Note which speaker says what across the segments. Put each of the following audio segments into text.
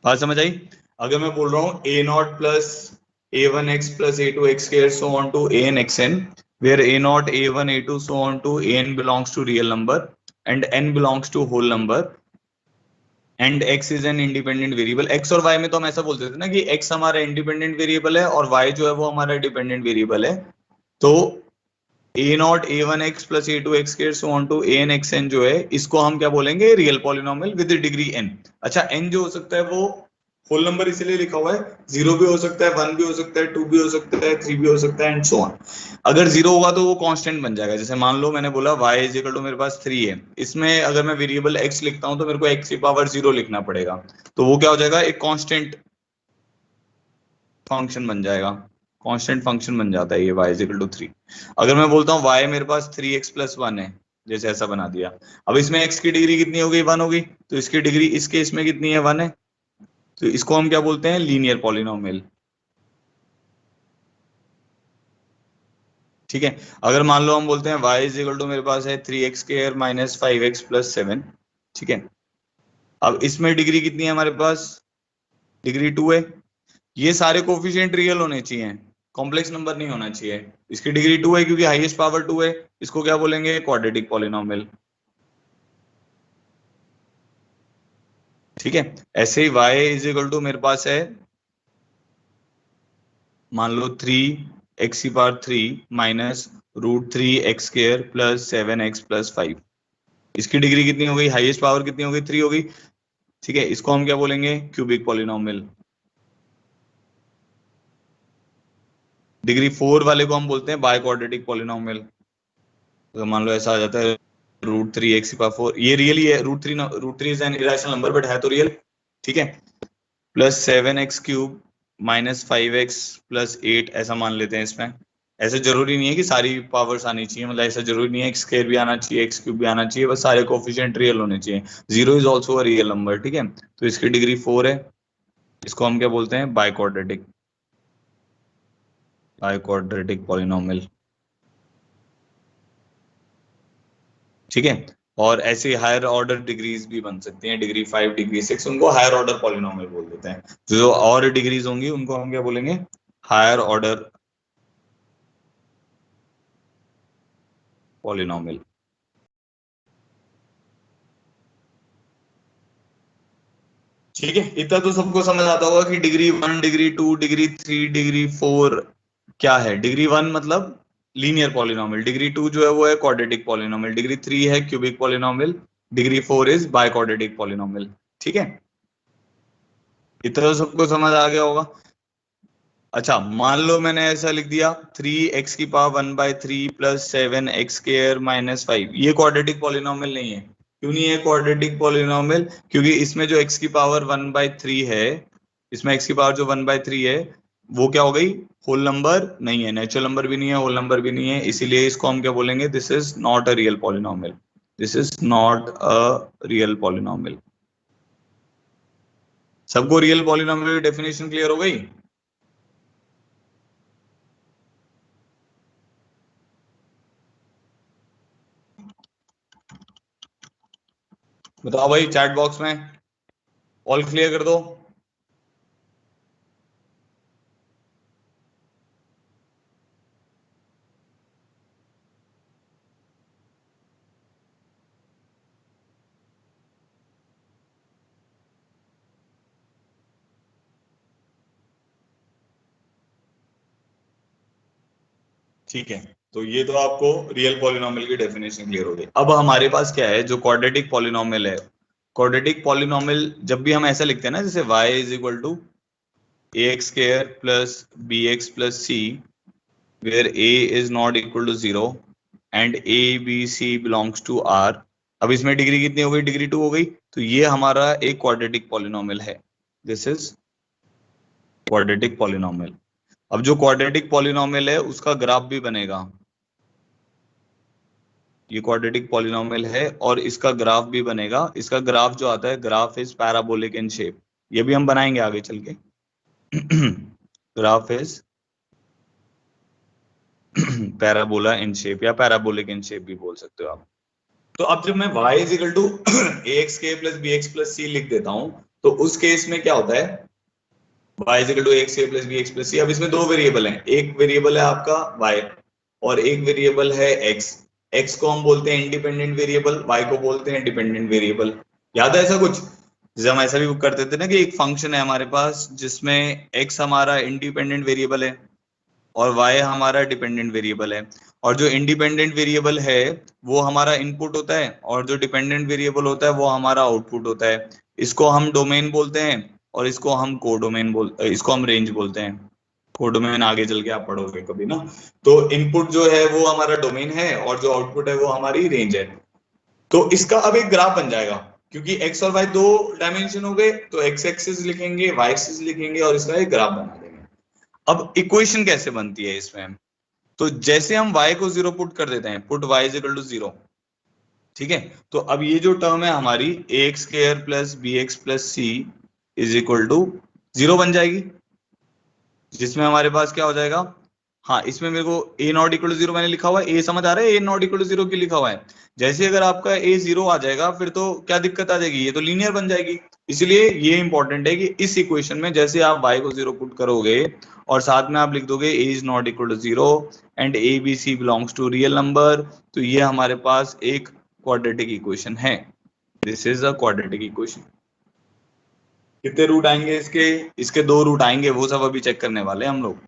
Speaker 1: बात समझ आई? अगर मैं बोल रहा हूँ a naught plus a1x plus a2x square so on to an xn, where a naught, a1, a2 so on to an belongs to real number and n belongs to whole number and x is an independent variable. x और y में तो हम ऐसा बोलते थे ना कि x हमारा इंडिपेंडेंट वेरिएबल है और y जो है वो हमारा डिपेंडेंट वेरिएबल है. तो a naught a1x plus a2x square so on to an xn जो है इसको हम क्या बोलेंगे? Real polynomial with degree n. अच्छा, n जो हो सकता है वो होल नंबर इसलिए लिखा हुआ है, 0 भी हो सकता है, 1 भी हो सकता है, 2 भी हो सकता है, 3 भी हो सकता है एंड सो ऑन. अगर 0 होगा तो वो कांस्टेंट बन जाएगा. जैसे मान लो मैंने बोला y इज इक्वल टू मेरे पास 3 है, इसमें अगर मैं वेरिएबल x लिखता हूं तो मेरे को x की पावर 0 लिखना पड़ेगा. तो वो क्या हो जाएगा? एक कांस्टेंट फंक्शन बन जाएगा. कांस्टेंट फंक्शन बन जाता है ये y इज इक्वल टू 3. अगर मैं बोलता हूँ y मेरे पास 3x प्लस 1 है, जैसे ऐसा बना दिया, अब इसमें x की डिग्री कितनी हो गई? 1 होगी. तो इसकी डिग्री इस केस में कितनी है? 1 है. तो इसको हम क्या बोलते हैं? Linear polynomial. ठीक है. अगर मान लो हम बोलते हैं y इज इक्वल टू मेरे पास है 3x square minus 5x plus 7. ठीक है. अब इसमें डिग्री कितनी है हमारे पास? डिग्री 2 है. ये सारे कोफिशिएंट रियल होने चाहिए, कॉम्प्लेक्स नंबर नहीं होना चाहिए. इसकी डिग्री 2 है क्योंकि हाईएस्ट पावर 2 है. इसको क्या बोलेंगे? Quadratic polynomial. ठीक है. ऐसे ही y इज इक्वल टू मेरे पास है, मान लो 3x की power 3 minus root 3x square plus 7x plus 5. इसकी डिग्री कितनी हो गई? हाईएस्ट पावर कितनी हो गई? 3 हो गई. ठीक है. इसको हम क्या बोलेंगे? Cubic polynomial. डिग्री 4 वाले को हम बोलते हैं बाय क्वाड्रेटिक पॉलिनोमियल. तो मान लो ऐसा आ जाता है रूट 3x की पावर 4. ये रियल ही है. Root three is an irrational number but है तो रियल. ठीक है. Plus 7x cube minus 5x plus 8 ऐसा मान लेते हैं इसमें. ऐसे जरूरी नहीं है कि सारी पावर्स आनी चाहिए, मतलब ऐसा जरूरी नहीं है x स्क्वायर भी आना चाहिए, x क्यूब भी आना चाहिए, बस सारे कोफिशिएंट रियल होने चाहिए. 0 is also a real number. ठीक है. तो इसकी डिग्री 4 है. इसको हम क्या बोलते हैं? By quadratic polynomial. ठीक है. और ऐसे हायर ऑर्डर डिग्रीज भी बन सकती हैं. डिग्री 5, डिग्री 6, उनको हायर ऑर्डर पॉलिनोमियल बोल देते हैं. जो और डिग्रीज होंगी उनको हम क्या बोलेंगे? Higher order polynomial. ठीक है. इतना तो सबको समझ आता होगा कि डिग्री 1, डिग्री 2, डिग्री 3, डिग्री 4 क्या है. डिग्री 1 मतलब लीनियर पॉलिनोमियल, डिग्री 2 जो है वो है क्वाड्रेटिक पॉलिनोमियल, डिग्री 3 है cubic polynomial, degree 4 is by quadratic polynomial. ठीक है. इतना तो सबको समझ आ गया होगा. अच्छा, मान लो मैंने ऐसा लिख दिया 3x की power 1/3 plus 7x square minus 5. ये क्वाड्रेटिक पॉलिनोमियल नहीं है. क्यों नहीं है क्वाड्रेटिक पॉलिनोमियल? क्योंकि इसमें जो x की पावर 1/3 है, इसमें x की पावर जो 1/3 है वो क्या हो गई? होल नंबर नहीं है, नेचुरल नंबर भी नहीं है, होल नंबर भी नहीं है. इसीलिए इसको हम क्या बोलेंगे? This is not a real polynomial. This is not a real polynomial. सबको रियल पॉलिनोमियल की डेफिनेशन क्लियर हो गई? बताओ भाई चैट बॉक्स में, ऑल क्लियर कर दो. ठीक है. तो ये तो आपको रियल पॉलिनोमियल की डेफिनेशन क्लियर हो गई. अब हमारे पास क्या है? जो क्वाड्रेटिक पॉलिनोमियल है, क्वाड्रेटिक पॉलिनोमियल जब भी हम ऐसा लिखते हैं ना, जैसे y is equal to ax square plus bx plus c, where a is not equal to 0 and a b c belongs to r. अब इसमें डिग्री कितनी हो गई? डिग्री 2 हो गई. तो ये हमारा एक क्वाड्रेटिक पॉलिनोमियल है. This is quadratic polynomial. अब जो क्वाड्रेटिक पॉलिनोमियल है उसका ग्राफ भी बनेगा. ये क्वाड्रेटिक पॉलिनोमियल है और इसका ग्राफ भी बनेगा. इसका ग्राफ जो आता है, graph is parabolic in shape. ये भी हम बनाएंगे आगे चल के. Graph is parabola in shape या पैराबोलिक इन शेप भी बोल सकते हो आप. तो अब जब मैं y is equal to ax k plus bx plus c लिख देता हूं, तो उस केस में क्या होता है, y is equal to x a plus B x plus c. अब इसमें दो वेरिएबल हैं, एक वेरिएबल है आपका y और एक वेरिएबल है x। x को हम बोलते हैं इंडिपेंडेंट वेरिएबल, y को बोलते हैं डिपेंडेंट वेरिएबल। याद है ऐसा कुछ? जैसे हम ऐसा भी करते थे ना कि एक फंक्शन है हमारे पास जिसमें x हमारा इंडिपेंडेंट वेरिएबल है और y हमारा डिपेंडेंट वेरिएबल है, और जो इंडिपेंडेंट वेरिएबल है वो हमारा इनपुट होता है और जो डिपेंडेंट वेरिएबल होता है वो हमारा आउटपुट होता है। इसको हम डोमेन बोलते हैं और इसको हम इसको हम रेंज बोलते हैं। कोडोमेन आगे चल के आप पढ़ोगे कभी ना। तो इनपुट जो है वो हमारा डोमेन है और जो आउटपुट है वो हमारी रेंज है। तो इसका अब एक ग्राफ बन जाएगा, क्योंकि x और y दो डायमेंशन हो गए, तो x एक्सिस लिखेंगे, y एक्सिस लिखेंगे और इसका एक ग्राफ बना देंगे। अब इक्वेशन कैसे बनती है इसमें? तो जैसे हम y को 0 पुट कर देते हैं, put y is equal to 0, ठीक है, तो अब ये जो टर्म है हमारी ax square plus B x plus C is equal to 0 बन जाएगी, जिसमें हमारे पास क्या हो जाएगा, हाँ इसमें मेरे को a नॉट इक्वल टू 0 मैंने लिखा हुआ है, a समझ आ रहा है, a नॉट इक्वल टू 0 की लिखा हुआ है। जैसे अगर आपका a 0 आ जाएगा फिर तो क्या दिक्कत आ जाएगी, ये तो लीनियर बन जाएगी। इसलिए ये इंपॉर्टेंट है कि इस इक्वेशन में जैसे आप y को 0 पुट करोगे और साथ में आप लिख दोगे a is not equal to 0 and a b c belongs to real number, तो ये हमारे पास एक क्वाड्रेटिक इक्वेशन है। This is a quadratic equation. कितने रूट आएंगे इसके? इसके दो रूट आएंगे, वो सब अभी चेक करने वाले हैं हम लोग।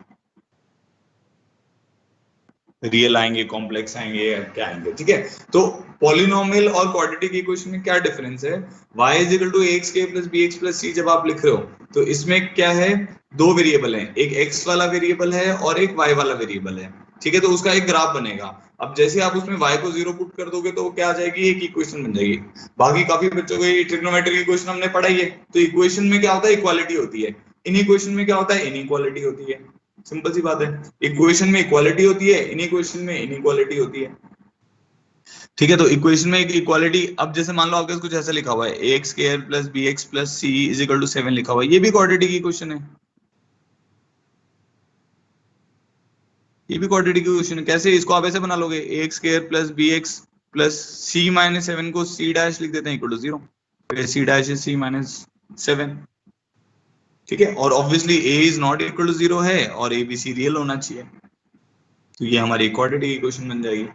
Speaker 1: रियल आएंगे, कॉम्प्लेक्स आएंगे, क्या आएंगे, ठीक है। तो पॉलिनोमियल और क्वाड्रेटिक इक्वेशन में क्या डिफरेंस है? y is equal to X के plus B x plus C जब आप लिख रहे हो तो इसमें क्या है, दो वेरिएबल हैं, एक x वाला वेरिएबल है और एक y वाला वेरिएबल है, ठीक है। तो उसका एक ग्राफ बनेगा। अब जैसे आप उसमें y को 0 पुट कर दोगे तो वो क्या आ जाएगी, एक इक्वेशन बन जाएगी। बाकी काफी बच्चों को ये ट्रिग्नोमेट्रिक इक्वेशन हमने पढ़ाई है, तो इक्वेशन में क्या होता है, इक्वालिटी होती है। इन इक्वेशन में क्या होता है, इनइक्वालिटी होती है। सिंपल सी बात है, इक्वेशन में इक्वालिटी होती है, इन इक्वेशन में इनइक्वालिटी होती है, ठीक है। तो इक्वेशन में एक इक्वालिटी, अब जैसे मान लो आपके कुछ ऐसा लिखा हुआ है a square plus B x plus C is equal to 7 लिखा हुआ है, ये भी क्वाड्रेटिक इक्वेशन है, ये भी क्वाड्रेटिक इक्वेशन है। कैसे? इसको आप ऐसे बना लोगे, a square plus B x plus c minus 7 को सी डैश लिख देते हैं equal to 0, c dash is c minus 7, ठीक है। और obviously a is not equal to 0 है और ए बी सी रियल होना चाहिए, तो ये हमारी क्वाड्रेटिक इक्वेशन बन जाएगी।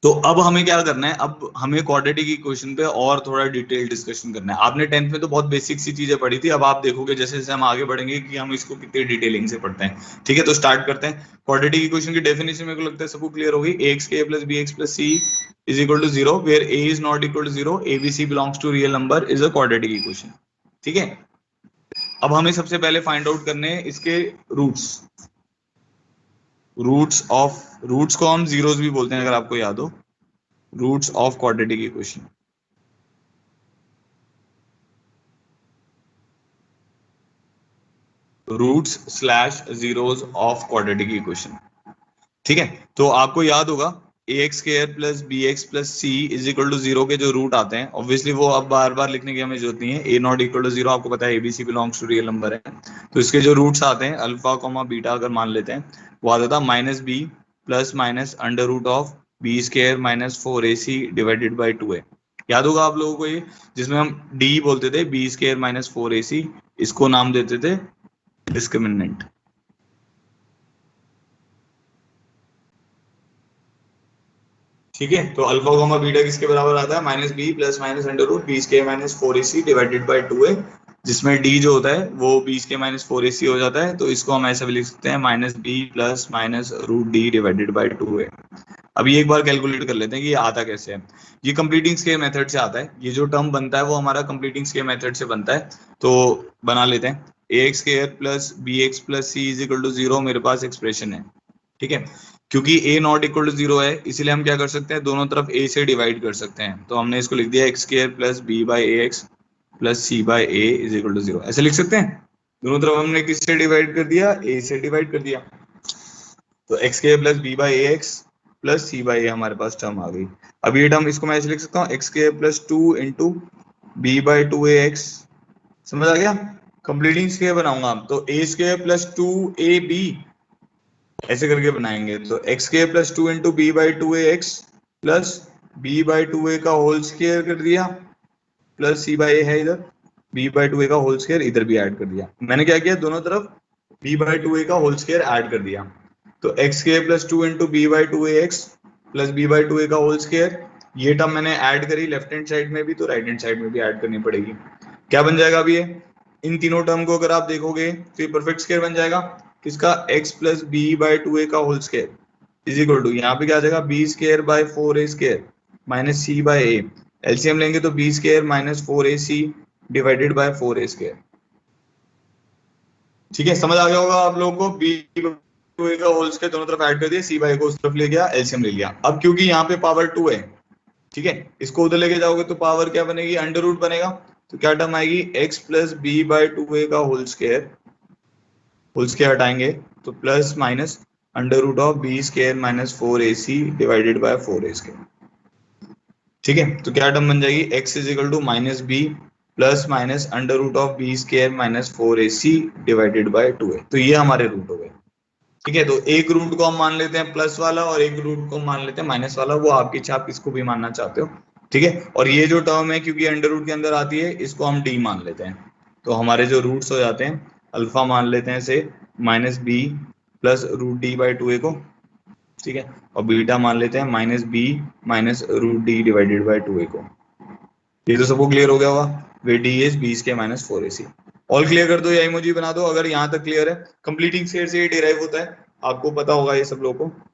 Speaker 1: तो अब हमें क्या करना है, अब हमें क्वाड्रेटिक इक्वेशन पे और थोड़ा डिटेल डिस्कशन करना है। आपने 10th में तो बहुत बेसिक सी चीजें पढ़ी थी, अब आप देखोगे जैसे जैसे हम आगे बढ़ेंगे कि हम इसको कितनी डिटेलिंग से पढ़ते हैं, ठीक है। तो स्टार्ट करते हैं। क्वाड्रेटिक इक्वेशन की डेफिनेशन मेरे को लगता है सबको क्लियर होगी, एक्स के plus B x plus C is equal to 0 where a is not equal to 0, a b c belongs to real number is a quadratic equation, ठीक है। अब हमें सबसे पहले फाइंड आउट करने हैं इसके रूट्स। रूट्स को हम जीरोस भी बोलते हैं अगर आपको याद हो, roots of quadratic equation. Roots slash zeros of quadratic equation, ठीक है। तो आपको याद होगा a x square plus B x plus C is equal to 0 के जो रूट आते हैं, ऑब्वियसली वो अब बार बार लिखने की हमें जरूरत नहीं है, ए नॉट इक्वल टू 0 आपको पता है, A B C belongs to real number है, तो इसके जो रूट्स आते हैं अल्फा कॉमा बीटा अगर मान लेते हैं, वो आता था minus B plus minus under root of B square minus 4ac divided by 2a। याद होगा आप लोगों को ये, जिसमें हम डी बोलते थे बी स्क्वायर माइनस 4ac, इसको नाम देते थे डिस्क्रिमिनेंट, ठीक है। तो अल्फा कोमा बीटा किसके बराबर आता है, minus B plus minus under root B square minus 4ac divided by 2a, जिसमें डी जो होता है वो बी स्क्वायर माइनस 4ac हो जाता है, तो इसको हम ऐसा भी लिख सकते हैं minus B plus minus root D divided by 2a। अब ये एक बार कैलकुलेट कर लेते हैं कि ये आता कैसे है। ये कंप्लीटिंग स्क्वायर मेथड से आता है, ये जो टर्म बनता है वो हमारा कंप्लीटिंग स्क्वायर मेथड से बनता है, तो बना लेते हैं। A x square plus B x plus C is equal to 0 मेरे पास एक्सप्रेशन है, ठीक है। क्योंकि a नॉट इक्वल टू 0 है इसीलिए हम क्या कर सकते हैं, दोनों तरफ a से डिवाइड कर सकते हैं, तो हमने इसको लिख दिया X square plus B by A x plus C by A is equal to 0, ऐसे लिख सकते हैं। दोनों तरफ हमने किससे डिवाइड कर दिया, a से डिवाइड कर दिया, तो x square plus B by A x plus C by a हमारे पास टर्म आ गई। अब ये टर्म इसको मैं ऐसे लिख सकता हूँ, X square plus 2 into B by 2ax, समझ आ गया। कंप्लीटिंग स्क्वायर बनाऊंगा तो a स्क्वायर प्लस 2ab ऐसे करके बनाएंगे, तो x square plus 2 into B by 2ax plus b by two a का होल स्क्वायर कर दिया प्लस c बाई ए है इधर, b बाई टू ए का होल स्क्वायर इधर भी ऐड कर दिया। मैंने क्या किया, दोनों तरफ b बाई टू ए का होल स्क्वायर ऐड कर दिया। तो x square plus two into B by two a x plus B by two a का होल स्क्वायर, ये टर्म मैंने ऐड करी लेफ्ट हैंड साइड में भी, तो राइट हैंड साइड में भी ऐड करनी पड़ेगी। क्या बन जाएगा अभी ये, इन तीनों टर्म को अगर आप देखोगे तो ये परफेक्ट स्क्वायर बन जाएगा किसका, x plus B by two a का whole square is equal to, यहाँ पे क्या आ जाएगा b square by four A square minus c by a, LCM लेंगे तो b square minus four A c divided by four A square. ठीक है, समझ आ गया होगा आप लोगों को, बी टू ए का होल स्क्वायर दोनों तरफ ऐड कर दिया, सी बाय को उस तरफ ले गया, एलसीएम ले लिया। अब क्योंकि यहाँ पे पावर टू है, ठीक है, इसको उधर लेके जाओगे तो पावर क्या बनेगी, अंडर रूट बनेगा। तो क्या टर्म आएगी, x plus B by two a का होल स्क्वायर हटाएंगे तो plus minus under root of B square minus four A c divided by four A square. ठीक है, तो क्या टर्म बन जाएगी, x is equal to minus B plus minus under root of B square minus four A c divided by two a. तो ये हमारे root हो गए। ठीक है, तो एक रूट को हम मान लेते हैं प्लस वाला और एक रूट को मान लेते हैं माइनस वाला, वो आपकी इच्छा, आप किसको भी मानना चाहते हो। ठीक है, और ये जो टर्म है क्योंकि अंडर रूट के अंदर आती है, इसको हम डी मान लेते हैं। तो हमारे जो रूट्स हो जाते हैं, अल्फा मान लेते हैं से minus B plus root d by two a को, ठीक है, और बीटा मान लेते हैं minus B minus root D divided by two a को। ये तो सबको क्लियर हो गया होगा, वे d is b square minus four A c. All clear कर दो या इमोजी बना दो अगर यहाँ तक क्लियर है। कंप्लीटिंग स्क्वायर से ये डिराइव होता है, आपको पता होगा ये सब लोगों को।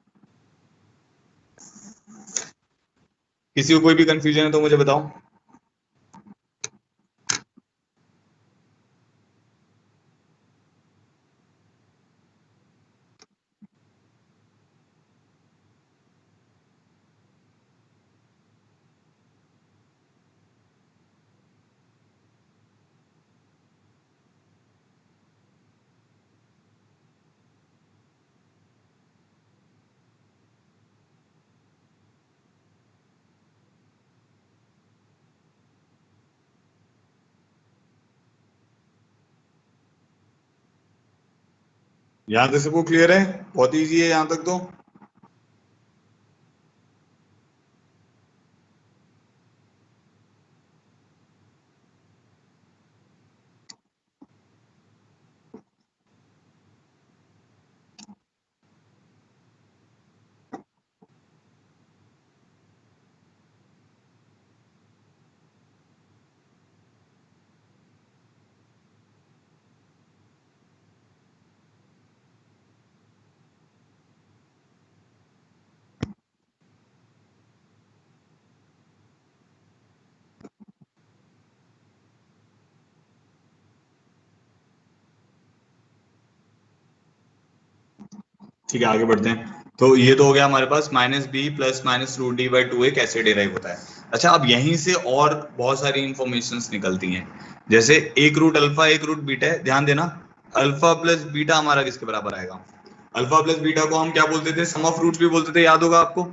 Speaker 1: किसी को कोई भी कंफ्यूजन है तो मुझे बताओ। यहाँ तक सबको क्लियर है, बहुत इजी है यहाँ तक तो। ठीक है, आगे बढ़ते हैं। तो ये तो हो गया हमारे पास minus B plus minus root d by two a कैसे डिराइव होता है। अच्छा, अब यहीं से और बहुत सारी इंफॉर्मेशन निकलती हैं, जैसे एक रूट अल्फा एक रूट बीटा है, ध्यान देना। अल्फा प्लस बीटा हमारा किसके बराबर आएगा, अल्फा प्लस बीटा को हम क्या बोलते थे, सम ऑफ रूट्स भी बोलते थे, याद होगा आपको।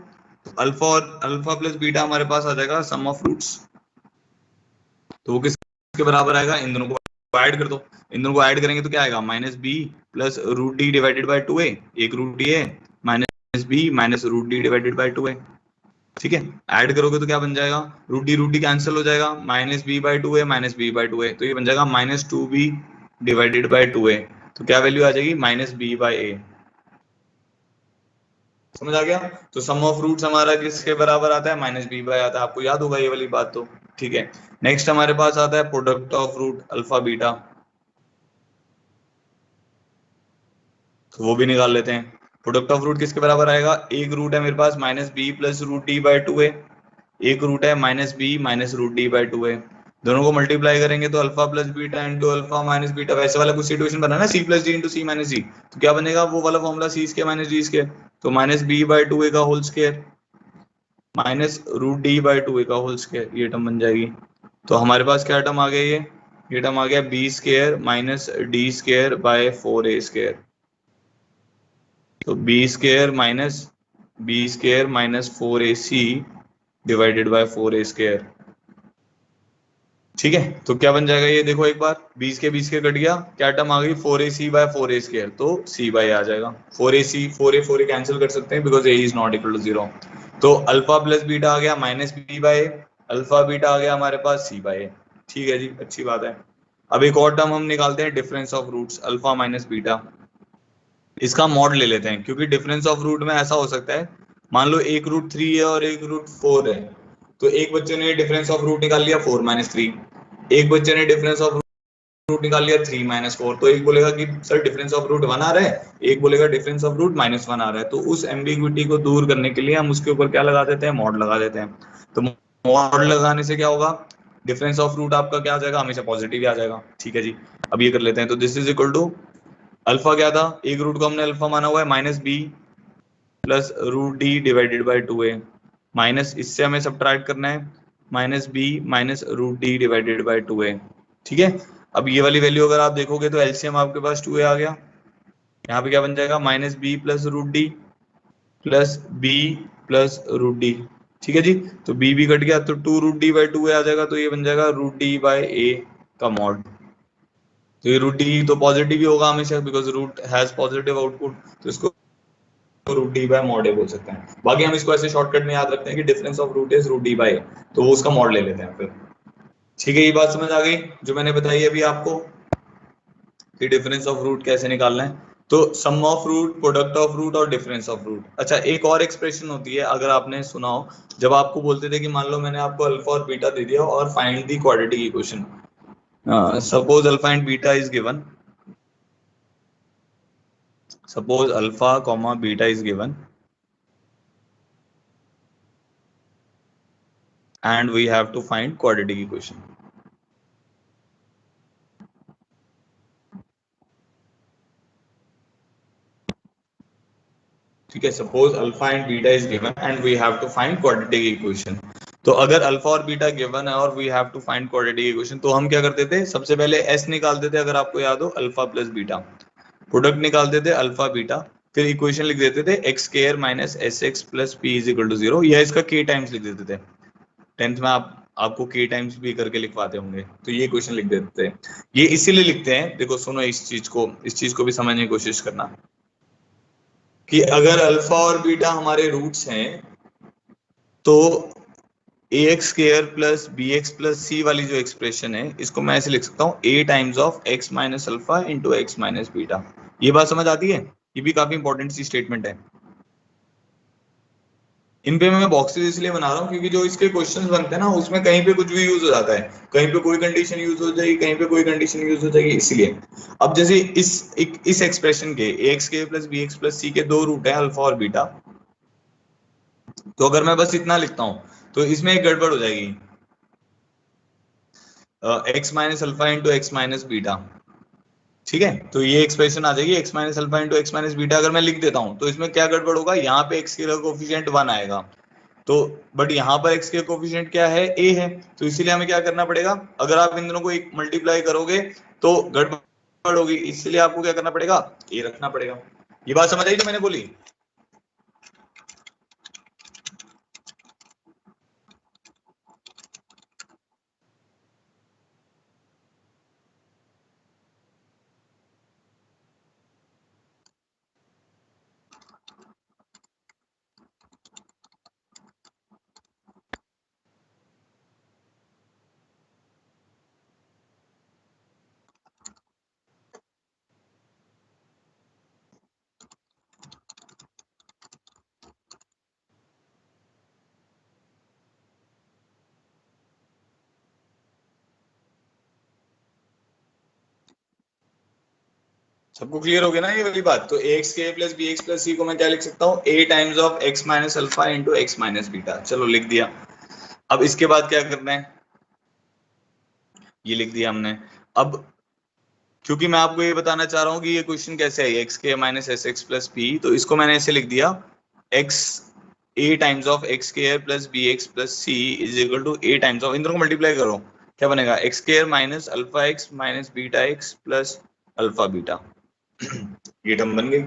Speaker 1: तो अल्फा और अल्फा प्लस बीटा हमारे पास आ जाएगा सम ऑफ रूट्स। तो वो किसके बराबर आएगा, इन दोनों को ऐड कर दो। इन दोनों को ऐड करेंगे तो क्या आएगा, minus B plus root D divided by two a, एक रूट डी है, minus B minus root D divided by two a. ठीक है, ऐड करोगे तो क्या बन जाएगा, रूट डी कैंसिल हो जाएगा, minus B by two a minus B by two a, तो ये बन जाएगा minus two b divided by two a. तो क्या वैल्यू आ जाएगी, माइनस बी बाय ए। समझ आ गया। तो सम ऑफ रूट्स हमारा किसके बराबर आता है, माइनस बी बाय आता है, आपको याद होगा ये वाली बात तो। ठीक है, नेक्स्ट हमारे पास आता है product of root alpha beta, तो वो भी निकाल लेते हैं। प्रोडक्ट ऑफ रूट किसके बराबर आएगा, एक रूट है मेरे पास minus B plus root d by two a, एक रूट है minus B minus root d by two a, दोनों को मल्टीप्लाई करेंगे तो alpha plus beta into alpha minus beta, वैसे वाला कुछ सिचुएशन बना ना, c plus d into c minus d, तो क्या बनेगा वो वाला formula, c square minus d square, तो minus b by two a का whole square minus root d by two a का होल स्क्वायर, ये टर्म बन जाएगी। तो हमारे पास क्या टर्म आ गया, ये टर्म आ गया b square minus d square by four A square, तो b square minus four A c divided by four A square. ठीक है, तो क्या बन जाएगा ये देखो एक बार, 20 के 20 के कट गया, क्या टर्म आ गई, four A C by four A square, तो सी बाय आ जाएगा, four A C four A cancel कर सकते हैं because A is not equal to zero. तो अल्फा प्लस बीटा आ गया minus B by A, alpha beta आ गया हमारे पास सी बाय ए। ठीक है जी, अच्छी बात है। अब एक और टर्म हम निकालते हैं, difference of roots alpha minus beta. इसका मॉड ले लेते हैं, क्योंकि डिफरेंस ऑफ रूट में ऐसा हो सकता है, मान लो एक रूट 3 है और एक रूट 4 है, तो एक बच्चे ने डिफरेंस ऑफ रूट निकाल लिया 4 माइनस 3, एक बच्चे ने डिफरेंस ऑफ रूट निकाल लिया 3 माइनस 4, तो एक बोलेगा कि सर डिफरेंस ऑफ रूट 1 आ रहा है, एक बोलेगा डिफरेंस ऑफ रूट माइनस 1 आ रहा है। तो उस एम्बिग्विटी को दूर करने के लिए हम उसके ऊपर क्या लगा देते हैं, मॉड लगा देते हैं। तो मॉड लगाने से क्या होगा, डिफरेंस ऑफ रूट आपका क्या आ जाएगा, हमेशा पॉजिटिव ही आ जाएगा। ठीक है जी, अब ये कर लेते हैं। तो this is equal to alpha क्या था, एक रूट को हमने अल्फा माना हुआ है minus B plus root D divided by 2a, minus इससे हमें सब्ट्रैक्ट करना है minus B minus root D divided by 2a। ठीक है, अब ये वाली वैल्यू अगर आप देखोगे तो एलसीएम आपके पास 2a आ गया, यहाँ पे क्या बन जाएगा minus B plus root D plus B plus root D. ठीक है जी, तो बी भी कट गया तो 2 रूट डी बाई 2a आ जाएगा, तो ये बन जाएगा रूट डी बाई ए का मॉड। तो ये रूट डी तो पॉजिटिव ही होगा हमेशा, because root has positive output, तो इसको root D by mod A बोल सकते हैं। बाकी हम इसको ऐसे शॉर्टकट में याद रखते हैं कि difference of root is root D by, तो वो उसका मॉड ले लेते हैं फिर। ठीक है, ये बात समझ आ गई जो मैंने बताई अभी आपको कि डिफरेंस ऑफ रूट कैसे निकालना है। तो sum of root, product of root और डिफरेंस ऑफ रूट। अच्छा, एक और एक्सप्रेशन होती है, अगर आपने सुना हो, जब आपको बोलते थे कि मान लो मैंने आपको अल्फा और बीटा दे दिया और find the quadratic equation, suppose alpha and beta is given, suppose alpha comma beta is given and we have to find quadratic equation. ठीक है, suppose alpha and beta is given and we have to find quadratic equation. तो अगर alpha और beta given है और we have to find quadratic equation, तो हम क्या करते थे, सबसे पहले एस निकालते थे, अगर आपको याद हो अल्फा प्लस बीटा, प्रोडक्ट निकालते थे अल्फा बीटा, फिर इक्वेशन लिख देते थे X square minus S x plus P is equal to 0, या इसका के टाइम्स लिख देते थे। 10th में आपको के टाइम्स भी करके लिखवाते होंगे, तो ये क्वेश्चन लिख देते हैं। ये इसीलिए लिखते हैं, देखो सुनो इस चीज को भी समझने की कोशिश करना, कि अगर अल्फा और बीटा हमारे रूट्स हैं, तो a x square plus B x plus c वाली जो एक्सप्रेशन है, इसको मैं ऐसे लिख सकता हूँ a times of x minus alpha into x minus beta. ये बात समझ आती है, ये भी काफी इंपॉर्टेंट सी स्टेटमेंट है। इन पे मैं बॉक्सेस इसलिए बना रहा हूँ क्योंकि जो इसके क्वेश्चंस बनते हैं ना, उसमें कहीं पे कुछ भी यूज हो जाता है, कहीं पे कोई कंडीशन यूज हो जाएगी, कहीं पे कोई कंडीशन यूज हो जाएगी, इसलिए। अब जैसे इस एक्सप्रेशन के एक्स के प्लस बी एक्स प्लस सी के दो रूट है अल्फा और बीटा, तो अगर मैं बस इतना लिखता हूँ तो इसमें एक गड़बड़ हो जाएगी, x minus alpha into x minus beta. ठीक है, तो ये एक्सप्रेशन आ जाएगी x minus alpha into x minus beta. अगर मैं लिख देता हूँ तो इसमें क्या गड़बड़ होगा, यहाँ पे एक्स का कोफिशिएंट 1 आएगा, तो बट यहाँ पर x के कोफिशिएंट क्या है, a है, तो इसीलिए हमें क्या करना पड़ेगा, अगर आप इन दोनों को एक मल्टीप्लाई करोगे तो गड़बड़ होगी, इसलिए आपको क्या करना पड़ेगा, a रखना पड़ेगा। ये बात समझ आई जो मैंने बोली। सबको क्लियर हो गया ना ये वाली बात। तो एक्स के प्लस बी एक्स प्लस सी को मैं क्या लिख सकता हूँ, a times of x minus alpha into x minus beta. चलो लिख दिया। अब इसके बाद क्या करना है, ये लिख दिया हमने। अब क्योंकि मैं आपको ये बताना चाह रहा हूँ कि ये क्वेश्चन कैसे है, एक्स के minus S x plus p, तो इसको मैंने ऐसे लिख दिया, x a times of x square plus B x plus C is equal to a times of, इन दोनों को मल्टीप्लाई करो, क्या बनेगा, x square minus alpha x minus beta x plus alpha beta. ये टर्म बन गई।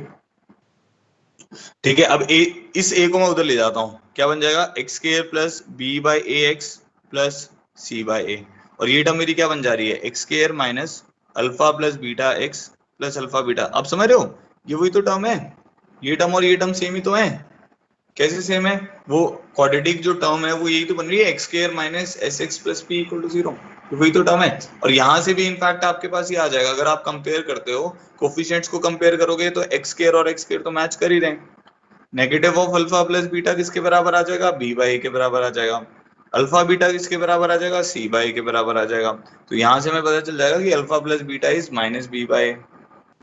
Speaker 1: ठीक है, अब ए, इस ए को मैं उधर ले जाता हूँ, क्या बन जाएगा, x square plus B by A x plus C by a, और ये टर्म मेरी क्या बन जा रही है, x square minus alpha plus beta x plus alpha beta. अब समझ रहे हो, ये वही तो टर्म है, ये टर्म और ये टर्म सेम ही तो है। कैसे सेम है? वो क्वाड्रेटिक जो टर्म है वो यही तो बन रही है, x square minus S x plus P equal to 0, वही तो टर्म है। और यहाँ से भी इनफैक्ट आपके पास ये आ जाएगा, अगर आप कंपेयर करते हो, कोफिशिएंट्स को कंपेयर करोगे तो एक्स स्क्वायर और एक्स स्क्वायर तो मैच कर ही रहे हैं। Negative of alpha plus beta किसके बराबर आ जाएगा? बी बाई ए के बराबर आ जाएगा। अल्फा बीटा किसके बराबर आ जाएगा? सी बाई ए के बराबर आ जाएगा। तो यहाँ से हमें पता चल जाएगा कि alpha plus beta is minus b by a.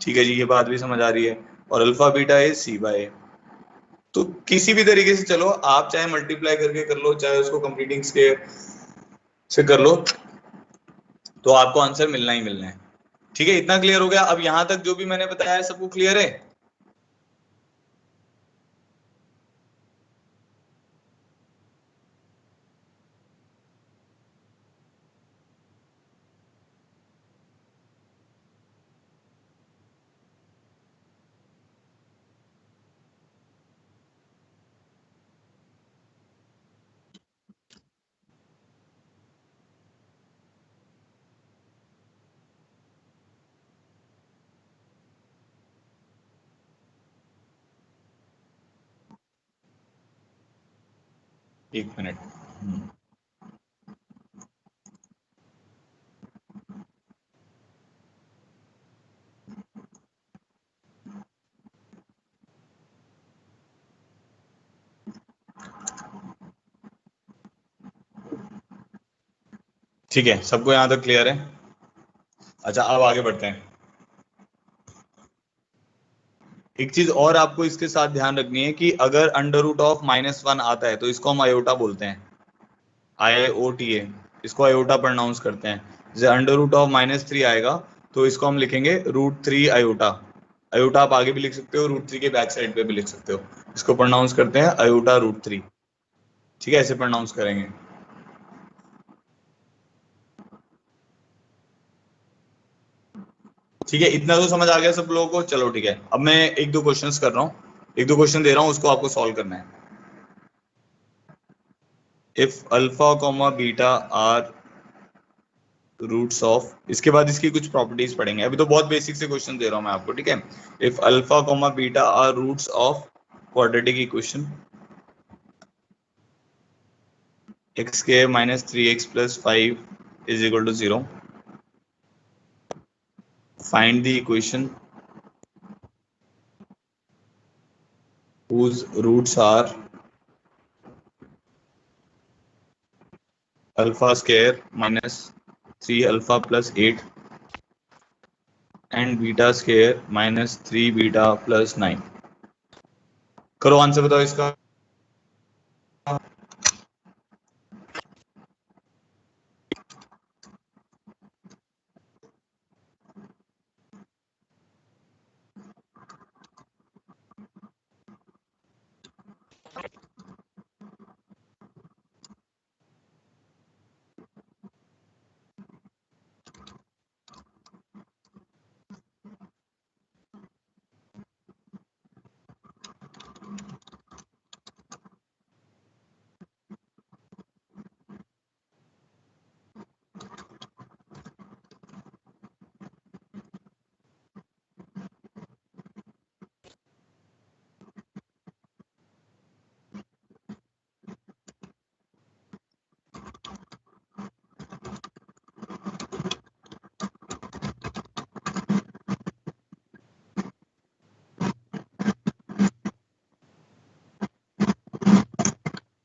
Speaker 1: ठीक है जी, ये बात भी समझ आ रही है। और alpha beta is c by a. तो किसी भी तरीके से चलो, आप चाहे मल्टीप्लाई करके कर लो, चाहे उसको कंप्लीटिंग से कर लो, तो आपको आंसर मिलना ही मिलना है। ठीक है, इतना क्लियर हो गया? अब यहां तक जो भी मैंने बताया है सबको क्लियर है? एक मिनट। ठीक है, सबको यहां तक क्लियर है? अच्छा, अब आगे बढ़ते हैं। एक चीज और आपको इसके साथ ध्यान रखनी है कि अगर अंडर रूट ऑफ -1 आता है तो इसको हम आयोटा बोलते हैं, IOTA। इसको आयोटा प्रोनाउंस करते हैं। जैसे अंडर रूट ऑफ -3 आएगा तो इसको हम लिखेंगे √3 आयोटा। आयोटा आप आगे भी लिख सकते हो, √3 के बैक साइड पे भी लिख सकते हो। इसको प्रोनाउंस करते हैं आयोटा √3। ठीक है, ऐसे प्रोनाउंस करेंगे। ठीक है, इतना तो समझ आ गया सब लोगों को? चलो ठीक है, अब मैं एक दो क्वेश्चंस कर रहा हूँ, एक दो क्वेश्चन दे रहा हूँ, उसको आपको सॉल्व करना है। If alpha comma beta are roots of, इसके बाद इसकी कुछ प्रॉपर्टीज पढ़ेंगे, अभी तो बहुत बेसिक से क्वेश्चन दे रहा हूं मैं आपको। ठीक है, if alpha comma beta are roots of quadratic equation X square minus 3x plus 5 is equal to 0, find the equation whose roots are alpha square minus 3 alpha plus 8 and beta square minus 3 beta plus 9। करो, answer बताओ इसका।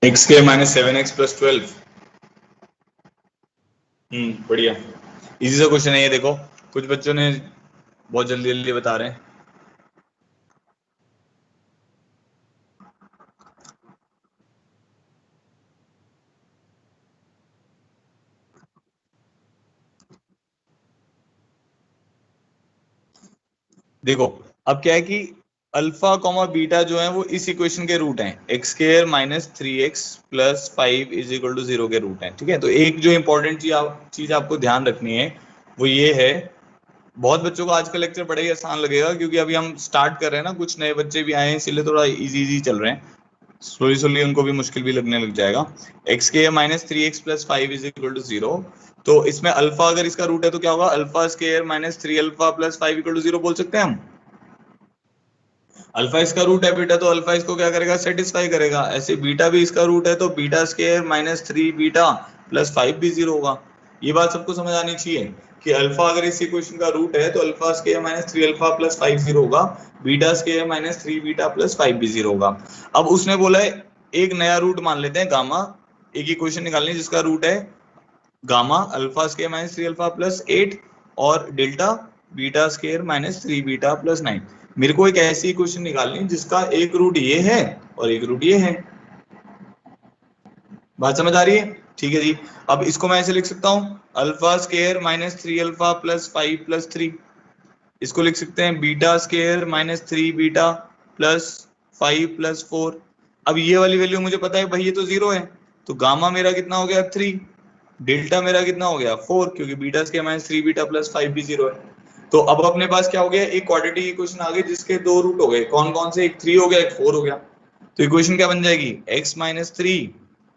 Speaker 1: X के minus 7x plus 12। बढ़िया, easy सा question है ये। देखो, कुछ बच्चों ने बहुत जल्दी जल्दी बता रहे हैं। देखो, अब क्या है कि अल्फा कॉमा बीटा जो है वो इस इक्वेशन के रूट हैं, X square minus 3x plus 5 is equal to 0 के रूट हैं। ठीक है, तो एक जो इंपॉर्टेंट चीज आपको ध्यान रखनी है वो ये है, बहुत बच्चों को आज का लेक्चर बड़ा ही आसान लगेगा क्योंकि अभी हम स्टार्ट कर रहे हैं ना, कुछ नए बच्चे भी आए हैं, इसलिए थोड़ा इजी इजी चल रहे हैं। स्लोली स्लोली उनको भी मुश्किल भी लगने लग जाएगा। एक्स के minus 3x plus 5 is equal to 0, तो इसमें अल्फा अगर इसका रूट है तो क्या होगा? Alpha square minus 3 alpha plus 5 equal to 0 बोल सकते हैं हम। अल्फा इसका रूट है बेटा, तो अल्फा इसको क्या करेगा, सेटिस्फाई करेगा। ऐसे बीटा भी इसका रूट है, तो beta square minus 3 beta plus 5 भी 0 होगा। ये बात सबको समझ आनी चाहिए कि अल्फा अगर इस इक्वेशन का रूट है तो alpha square minus 3 alpha plus 5 0 होगा, beta square minus 3 beta plus 5 भी 0 होगा। अब उसने बोला है एक नया रूट मान लेते हैं गामा, एक इक्वेशन निकालनी है जिसका रूट है gamma alpha square minus 3 alpha plus 8 और delta beta square minus 3 beta plus 9। मेरे को एक ऐसी इक्वेशन निकालनी है जिसका एक रूट ये है और एक रूट ये है। बात समझ आ रही है? ठीक है जी। अब इसको मैं ऐसे लिख सकता हूँ alpha square minus 3 alpha plus 5 plus 3। इसको लिख सकते हैं beta square minus 3 beta plus 5 plus 4। अब ये वाली वैल्यू मुझे पता है भाई ये तो 0 है, तो गामा मेरा कितना हो गया 3, डेल्टा मेरा कितना हो गया 4, क्योंकि beta square minus 3 beta plus 5 भी 0 है। तो अब अपने पास क्या हो गया, एक क्वाड्रेटिक इक्वेशन आ गई जिसके दो रूट हो गए। कौन कौन से, एक 3 हो गया एक 4 हो गया। तो इक्वेशन क्या बन जाएगी, x minus 3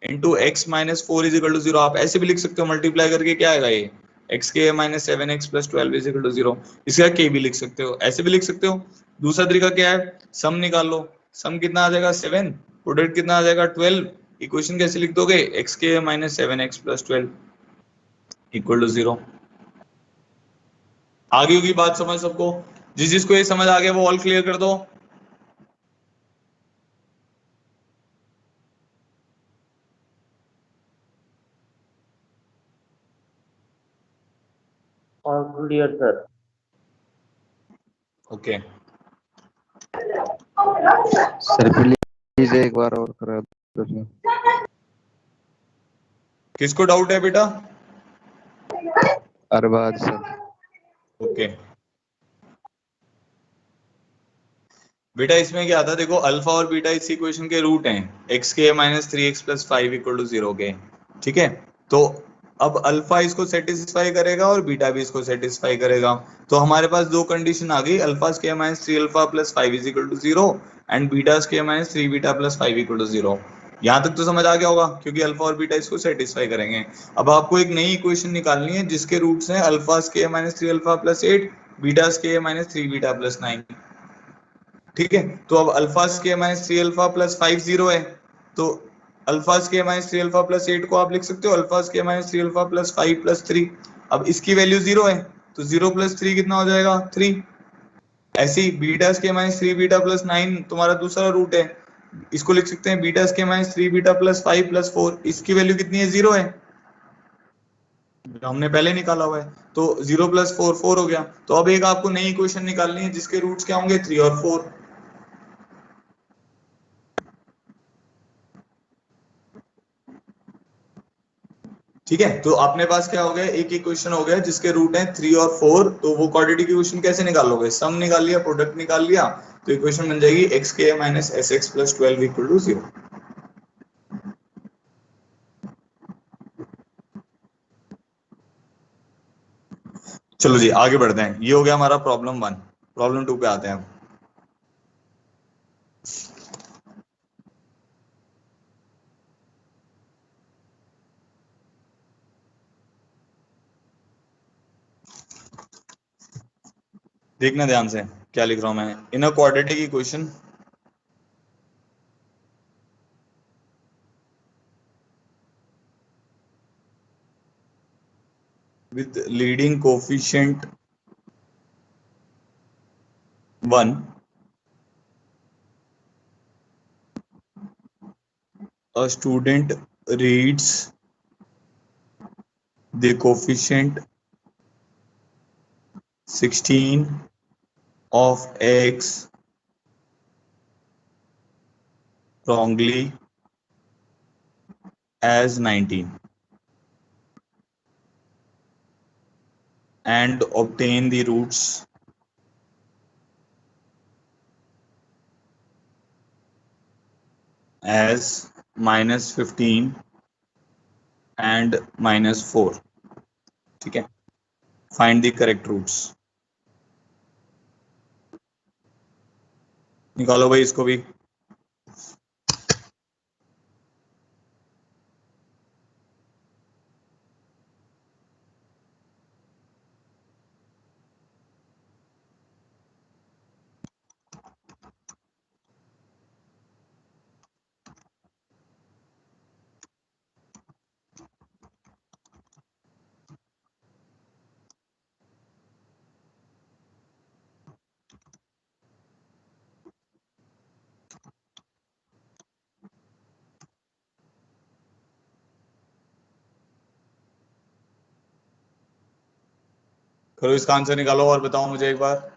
Speaker 1: into x minus 4 is equal to 0। आप ऐसे भी लिख सकते हो मल्टीप्लाई करके, क्या आएगा ये एक्स के minus 7x plus 12 is equal to 0। इसका के भी लिख सकते हो, ऐसे भी लिख सकते हो। दूसरा तरीका क्या है, सम निकाल लो। सम कितना आ जाएगा 7, प्रोडक्ट कितना आ जाएगा 12। इक्वेशन कैसे लिख दोगे, एक्स के minus 7x plus 12 equal to 0। आगे होगी बात समझ सबको? जिस जिसको ये समझ आ गया वो ऑल क्लियर कर दो।
Speaker 2: All clear sir.
Speaker 1: Okay
Speaker 3: sir please एक बार और करा दो सर।
Speaker 1: किसको डाउट है बेटा?
Speaker 3: अरबाज सर।
Speaker 1: ओके बेटा इसमें क्या था, देखो अल्फा और बीटा इस इक्वेशन के रूट हैं, एक्स के minus 3x plus 5 equal to 0 के। ठीक है, तो अब अल्फा इसको सेटिस्फाई करेगा और बीटा भी इसको सेटिस्फाई करेगा। तो हमारे पास दो कंडीशन आ गई, alpha square minus 3 alpha plus 5 is equal to 0 and beta square minus 3 beta plus 5 equal to 0। यहाँ तक तो समझ आ गया होगा, क्योंकि अल्फा और बीटा इसको सेटिस्फाई करेंगे। अब आपको एक नई इक्वेशन निकालनी है जिसके रूट्स हैं alpha square minus 3 alpha plus 8, beta square minus 3 beta plus 9। ठीक है, तो अब alpha square minus 3 alpha plus 5 0 है, तो alpha square minus 3 alpha plus 8 को आप लिख सकते हो alpha square minus 3 alpha plus 5 plus 3। अब इसकी वैल्यू 0 है, तो 0 प्लस 3 कितना हो जाएगा 3। ऐसे ही beta square minus 3 beta plus 9 तुम्हारा दूसरा रूट है, इसको लिख सकते हैं beta square minus 3 beta plus 5 plus 4। इसकी वैल्यू कितनी है 0 है, जो हमने पहले निकाला हुआ है। तो 0 प्लस 4 4 हो गया। तो अब एक आपको नई इक्वेशन निकालनी है जिसके रूट्स क्या होंगे 3 और 4। ठीक है, तो अपने पास क्या हो गया, एक इक्वेशन हो गया जिसके रूट है 3 और 4। तो वो क्वाड्रेटिक इक्वेशन कैसे निकालोगे, सम निकाल लिया प्रोडक्ट निकाल लिया, तो इक्वेशन बन जाएगी एक्स के minus S x plus 12 equal to 0। चलो जी आगे बढ़ते हैं, ये हो गया हमारा प्रॉब्लम 1। प्रॉब्लम 2 पे आते हैं। देखना ध्यान से क्या लिख रहा हूं मैं, in a quadratic equation with leading coefficient 1, a student reads the coefficient 16 of x wrongly as 19 and obtain the roots as minus 15 and minus 4। ठीक है, फाइंड द करेक्ट रूट्स। निकालो भाई इसको भी। करो इसका आंसर निकालो और बताओ मुझे एक बार।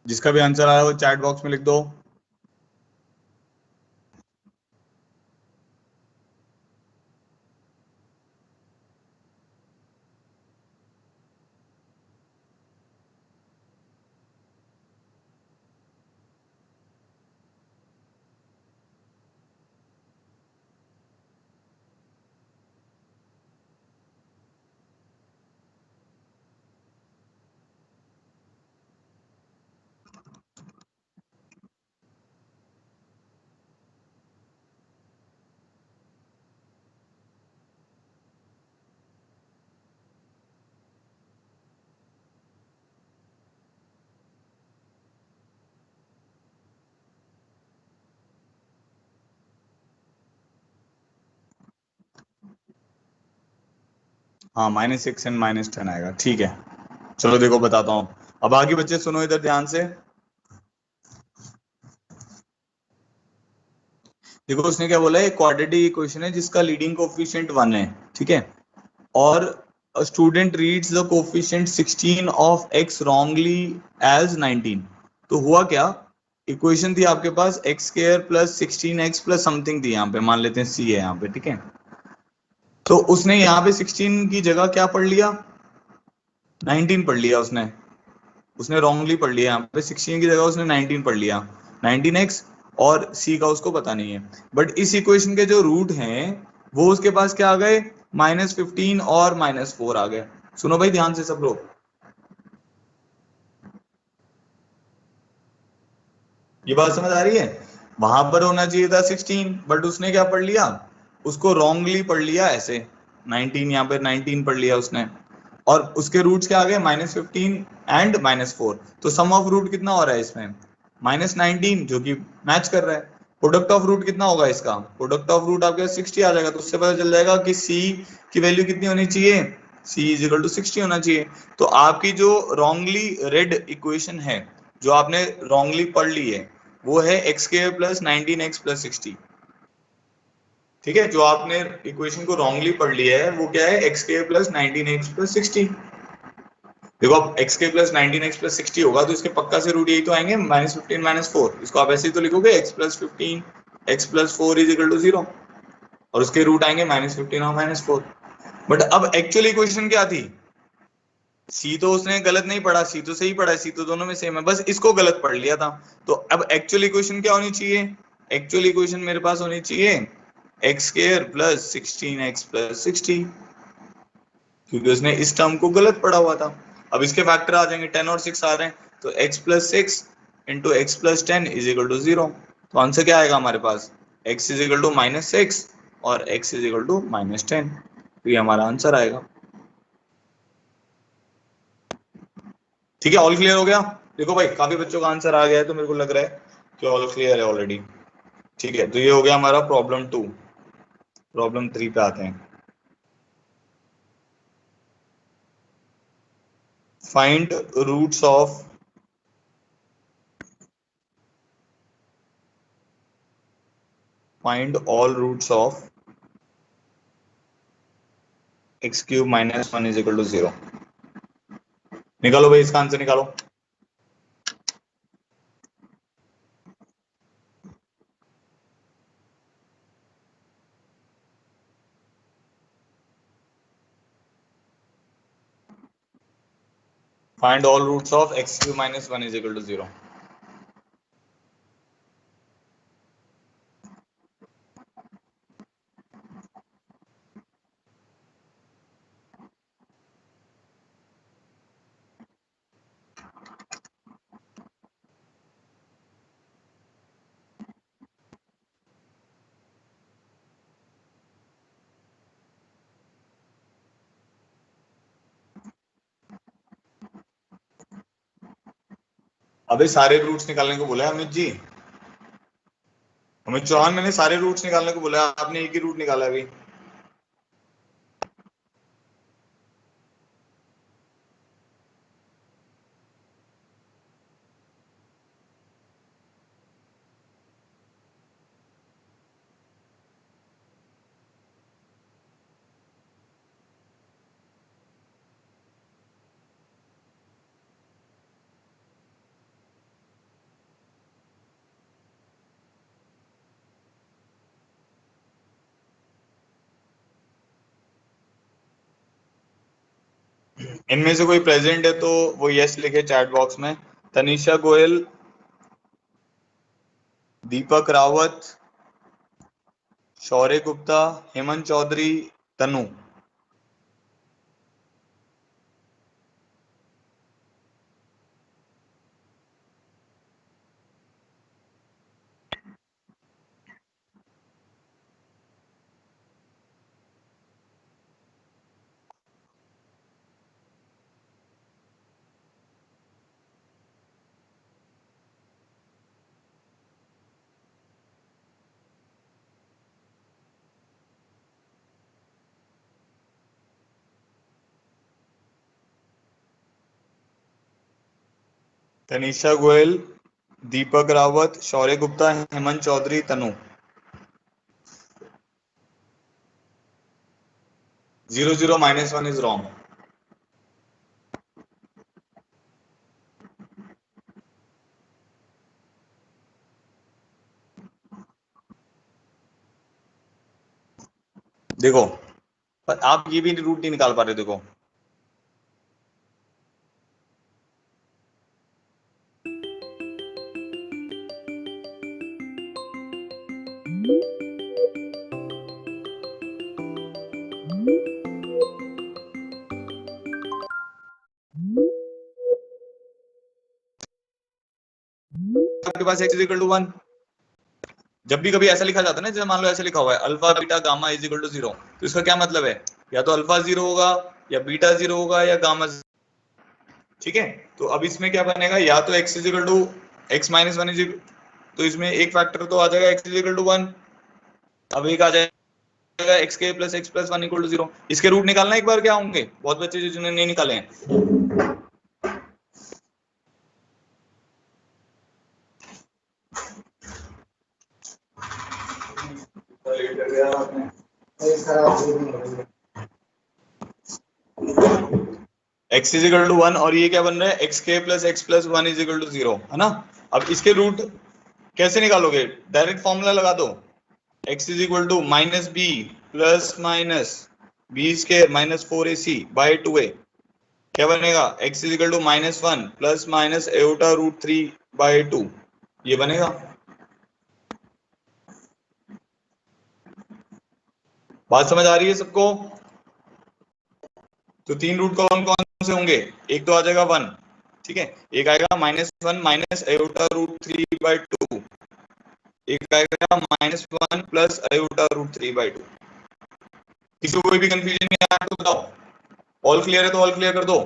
Speaker 1: जिसका भी आंसर आया वो चैट बॉक्स में लिख दो। हाँ, -6 एंड -10 आएगा, ठीक है। चलो देखो बताता हूँ। अब आगे बच्चे सुनो इधर ध्यान से। देखो उसने क्या बोला है, क्वाड्रेटिक इक्वेशन है जिसका लीडिंग कोफिशिएंट 1 है, ठीक है। और student reads the coefficient 16 of x wrongly as 19। तो हुआ क्या, इक्वेशन थी आपके पास x square plus 16x plus something थी, यहाँ पे मान लेते हैं c है यहाँ पे, ठीक है। तो उसने यहाँ पे 16 की जगह क्या पढ़ लिया, 19 पढ़ लिया उसने। उसने रॉन्गली पढ़ लिया, यहाँ पे 16 की जगह उसने 19 पढ़ लिया, 19x। और c का उसको पता नहीं है। बट इस इक्वेशन के जो रूट हैं वो उसके पास क्या आ गए, -15 और -4 आ गए। सुनो भाई ध्यान से सब लोग, ये बात समझ आ रही है। वहां पर होना चाहिए था 16, बट उसने क्या पढ़ लिया, उसको रॉन्गली पढ़ लिया ऐसे, 19 यहाँ पे 19 पढ़ लिया उसने। और उसके रूट्स क्या आ गए, -15 एंड -4। तो सम ऑफ रूट कितना हो रहा है इसमें, -19, जो कि मैच कर रहा है। प्रोडक्ट ऑफ रूट कितना होगा इसका, प्रोडक्ट ऑफ रूट आपके 60 आ जाएगा। तो उससे पता चल जाएगा कि सी की वैल्यू कितनी होनी चाहिए, सी इज इक्वल टू 60 होना चाहिए। तो आपकी जो रॉन्गली रेड इक्वेशन है, जो आपने रॉन्गली पढ़ ली है, वो है x square plus 19x plus 60। ठीक है, जो आपने इक्वेशन को रॉन्गली पढ़ लिया है वो क्या है, x square plus 19x plus 60। देखो अब एक्स के प्लस 19x प्लस 60 होगा तो इसके पक्का से रूट यही तो आएंगे, -15 -4। इसको आप ऐसे ही तो लिखोगे, x plus 15 x plus 4 is equal to 0। और उसके रूट आएंगे -15 और -4। बट अब एक्चुअल इक्वेशन क्या थी, सी तो उसने गलत नहीं पढ़ा, सी तो सही पढ़ा है, सी तो दोनों में सेम है, बस इसको गलत पढ़ लिया था। तो अब एक्चुअल इक्वेशन क्या होनी चाहिए, एक्चुअल इक्वेशन मेरे पास होनी चाहिए x square plus 16x plus 60, क्योंकि उसने इस टर्म को गलत पढ़ा हुआ था। अब इसके फैक्टर आ जाएंगे, 10 और 6 आ रहे हैं, तो x plus 6 into x plus 10 is equal to 0। तो आंसर क्या आएगा हमारे पास, x इज इक्वल टू -6 और x इज इक्वल टू -10। तो ये हमारा आंसर आएगा। ठीक है, ऑल क्लियर हो गया। देखो भाई काफी बच्चों का आंसर आ गया है, तो मेरे को लग रहा है कि ऑल क्लियर है ऑलरेडी। ठीक है, तो ये हो गया हमारा प्रॉब्लम 2। प्रॉब्लम 3 पे आते हैं। Find roots of find all roots of x³ -1 is equal to 0। निकालो भाई इसका आंसर निकालो। Find all roots of x³ -1 is equal to 0. अबे सारे रूट्स निकालने को बोला है अमित जी, अमित चौहान, मैंने सारे रूट्स निकालने को बोला है, आपने एक ही रूट निकाला अभी। इनमें से कोई प्रेजेंट है तो वो यस लिखे चैट बॉक्स में। तनीषा गोयल, दीपक रावत, शौर्य गुप्ता, हेमंत चौधरी, तनु। तनीषा गोयल, दीपक रावत, शौर्य गुप्ता, हेमंत चौधरी, तनु। 0 0 -1 इज रॉन्ग। देखो, पर आप ये भी रूट नहीं निकाल पा रहे, देखो। आपके पास x इक्वल टू 1, जब भी कभी ऐसा लिखा जाता है ना, जैसे मान लो ऐसा लिखा हुआ है alpha beta gamma is equal to 0, तो इसका क्या मतलब है, या तो अल्फा 0 होगा, या बीटा 0 होगा, या गामा। ठीक है, तो अब इसमें क्या बनेगा, या तो x is equal to x minus 1 is, तो इसमें एक फैक्टर तो आ जाएगा x इज इक्वल टू 1, अब एक आ जाएगा x के plus x plus 1 equal to 0। इसके रूट निकालना एक बार, क्या होंगे, बहुत बच्चे जिन्होंने नहीं निकाले हैं। x इज इक्वल टू 1 और ये क्या बन रहा है, x के plus x plus 1 is equal to 0, है ना। अब इसके रूट कैसे निकालोगे, डायरेक्ट फॉर्मूला लगा दो, x is equal to minus B plus minus b square minus 4ac by 2a। क्या बनेगा, x is equal to -1 plus minus iota root 3 by 2, ये बनेगा। बात समझ आ रही है सबको। तो तीन रूट कौन कौन से होंगे, एक तो आ जाएगा 1, ठीक है, एक आएगा -1 माइनस एओटा रूट 3 बाय 2, एक आएगा -1 प्लस एओटा रूट 3 बाय 2। किसी को कोई भी कंफ्यूजन नहीं आया तो बताओ, ऑल क्लियर है तो ऑल क्लियर कर दो।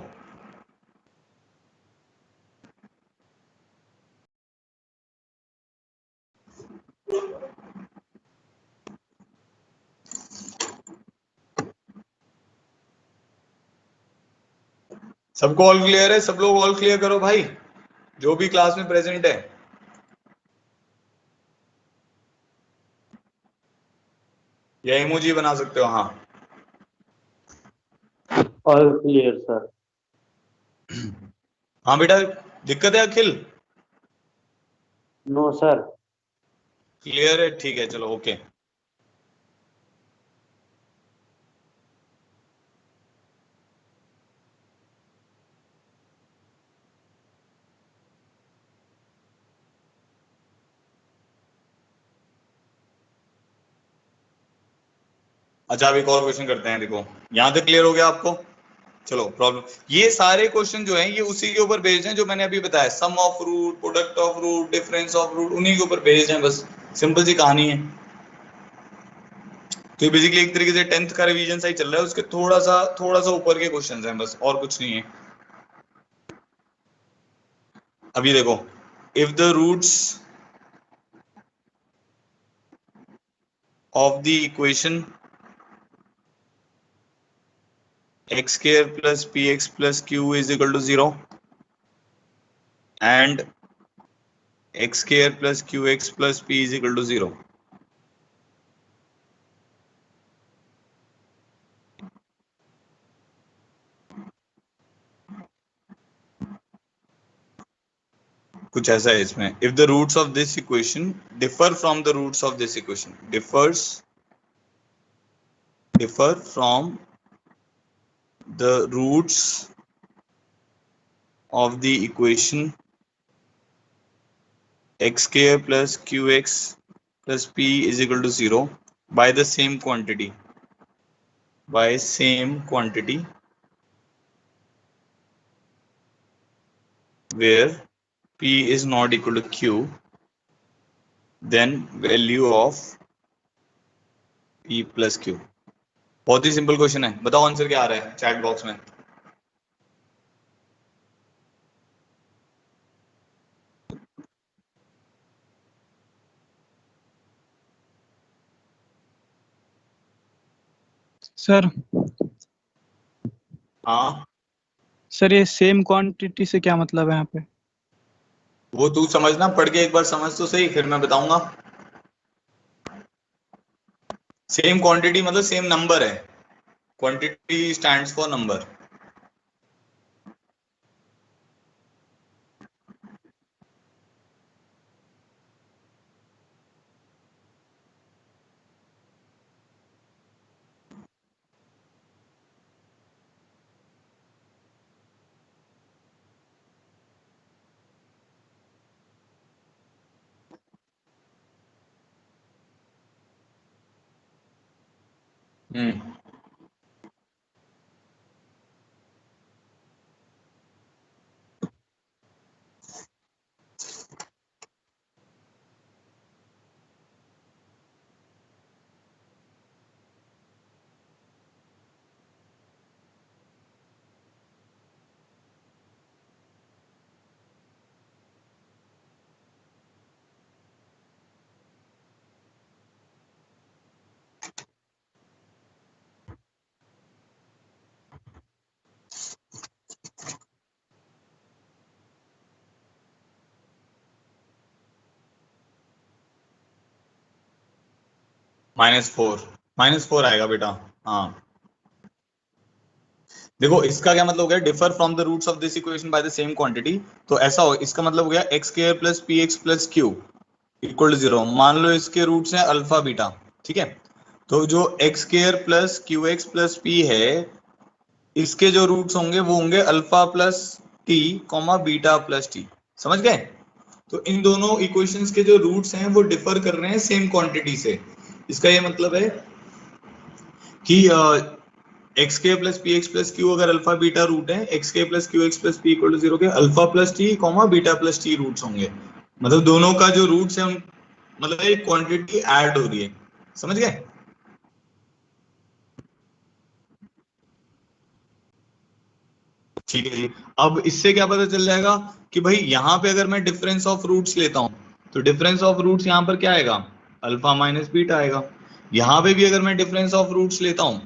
Speaker 1: सबको ऑल क्लियर है, सब लोग ऑल क्लियर करो भाई, जो भी क्लास में प्रेजेंट है। या इमोजी बना सकते हो, हाँ।
Speaker 2: All clear sir.
Speaker 1: हाँ बेटा, दिक्कत है अखिल?
Speaker 2: No sir.
Speaker 1: क्लियर है, ठीक है, चलो ओके। अच्छा, अब एक और क्वेश्चन करते हैं, देखो यहां तक क्लियर हो गया आपको। चलो प्रॉब्लम, ये सारे क्वेश्चन जो हैं ये उसी के ऊपर बेस्ड हैं जो मैंने अभी बताया, sum of root, product of root, difference of root, उन्हीं के ऊपर बेस्ड हैं, बस सिंपल सी कहानी है। तो बेसिकली एक तरीके से 10th का रिवीजन सा ही चल रहा है, उसके थोड़ा सा ऊपर के क्वेश्चंस हैं बस, और कुछ नहीं है। अभी देखो, if the roots of the equation x square plus px plus q is equal to 0 and x square plus qx plus p is equal to 0. कुछ ऐसा है इसमें. If the roots of this equation differ from the roots of this equation, differ from the roots of the equation x square plus qx plus p is equal to 0 by the same quantity, where p is not equal to q, then value of p plus q. बहुत ही simple question है. बताओ answer क्या आ रहा है chat box में.
Speaker 4: Sir
Speaker 1: हाँ,
Speaker 4: sir ये same quantity से क्या मतलब है यहाँ पे?
Speaker 1: वो तू समझना, पढ़ के एक बार समझ तो सही, फिर मैं बताऊंगा. सेम क्वांटिटी मतलब सेम नंबर है. Quantity stands for number. -4 आएगा बेटा. हाँ, देखो इसका क्या मतलब हो गया, differ from the roots of this equation by the same quantity. तो ऐसा हो, इसका मतलब हो गया x square plus p x plus q equal to 0. मान लो इसके रूट्स हैं अल्फा बीटा. ठीक है, तो जो x square plus q x plus P है, इसके जो रूट्स होंगे वो होंगे alpha plus t comma beta plus T. समझ गए? तो इन दोनों इक्वेशंस के जो रूट्स हैं वो डिफर कर रहे हैं सेम क्वांटिटी से. इसका ये मतलब है कि एक्स के plus p x plus q अगर अल्फा बीटा रूट है, एक्स के plus q x plus P equal to 0 के alpha plus t comma beta plus t roots होंगे. मतलब दोनों का जो रूट्स है मतलब एक क्वांटिटी ऐड हो रही है. समझ गए? ठीक है जी. अब इससे क्या पता चल जाएगा कि भाई यहाँ पे अगर मैं डिफरेंस ऑफ रूट्स लेता हूँ तो डिफरेंस ऑफ रूट्स यहाँ पर क्या आएगा, अल्फा माइनस बीटा आएगा. यहाँ पे भी अगर मैं डिफरेंस ऑफ रूट्स लेता हूँ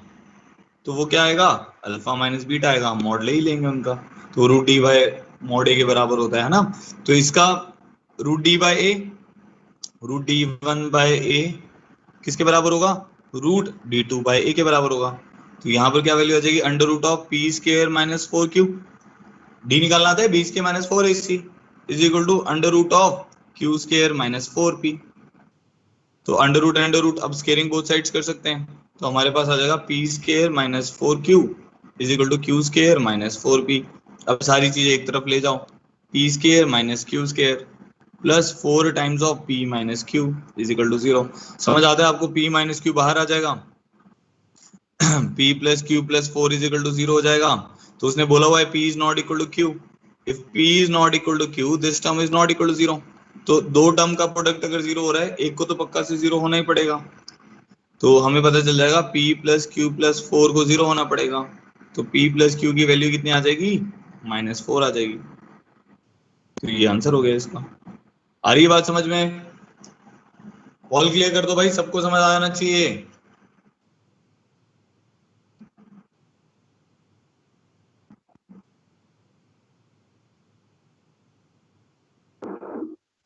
Speaker 1: तो वो क्या आएगा, अल्फा माइनस बीटा आएगा. हम मॉड ले ही लेंगे उनका. तो root D by mod a के बराबर होता है ना. तो इसका root D by a, root d one by a किसके बराबर होगा, root d two by a के बराबर होगा. तो यहाँ पर क्या वैल्यू आ जाएगी, under root of p square minus 4q. D निकालना आता है, b square minus 4ac is equal to under root of q square minus 4p. तो अंडर रूट अब स्केयरिंग बोथ साइड्स कर सकते हैं. तो हमारे पास आ जाएगा p square minus 4q is equal to q square minus 4p. अब सारी चीजें एक तरफ ले जाओ, p square minus q square plus 4 times of p minus q is equal to 0. समझ आता है आपको? p माइनस q बाहर आ जाएगा, p plus q plus 4 is equal to 0 हो जाएगा. तो उसने बोला हुआ है p is not equal to q. If p is not equal to q, this term is not equal to 0. तो दो टर्म का प्रोडक्ट अगर 0 हो रहा है, एक को तो पक्का से 0 होना ही पड़ेगा. तो हमें पता चल जाएगा p प्लस क्यू प्लस 4 को 0 होना पड़ेगा. तो p प्लस क्यू की वैल्यू कितनी आ जाएगी, -4 आ जाएगी. तो ये आंसर हो गया इसका. आ रही है बात समझ में? ऑल क्लियर कर दो भाई, सबको समझ आना चाहिए।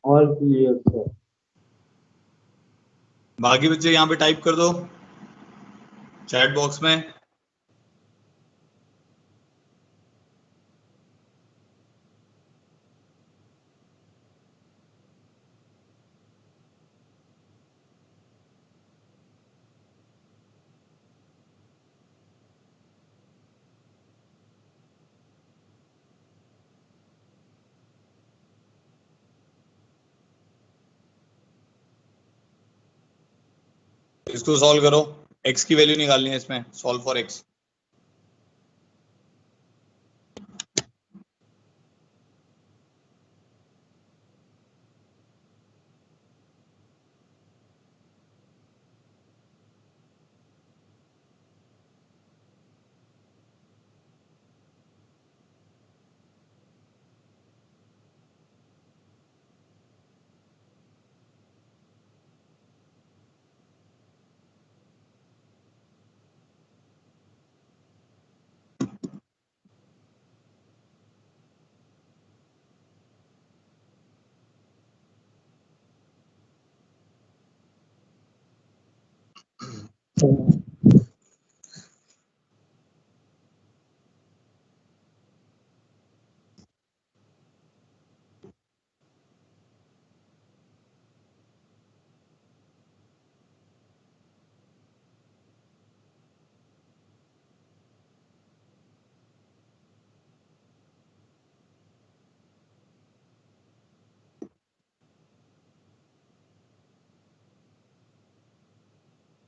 Speaker 2: All clear, sir.
Speaker 1: बाकी बच्चे यहाँ पे टाइप कर दो चैट बॉक्स में। इसको सॉल्व करो, x की वैल्यू निकालनी है इसमें, सॉल्व फॉर x।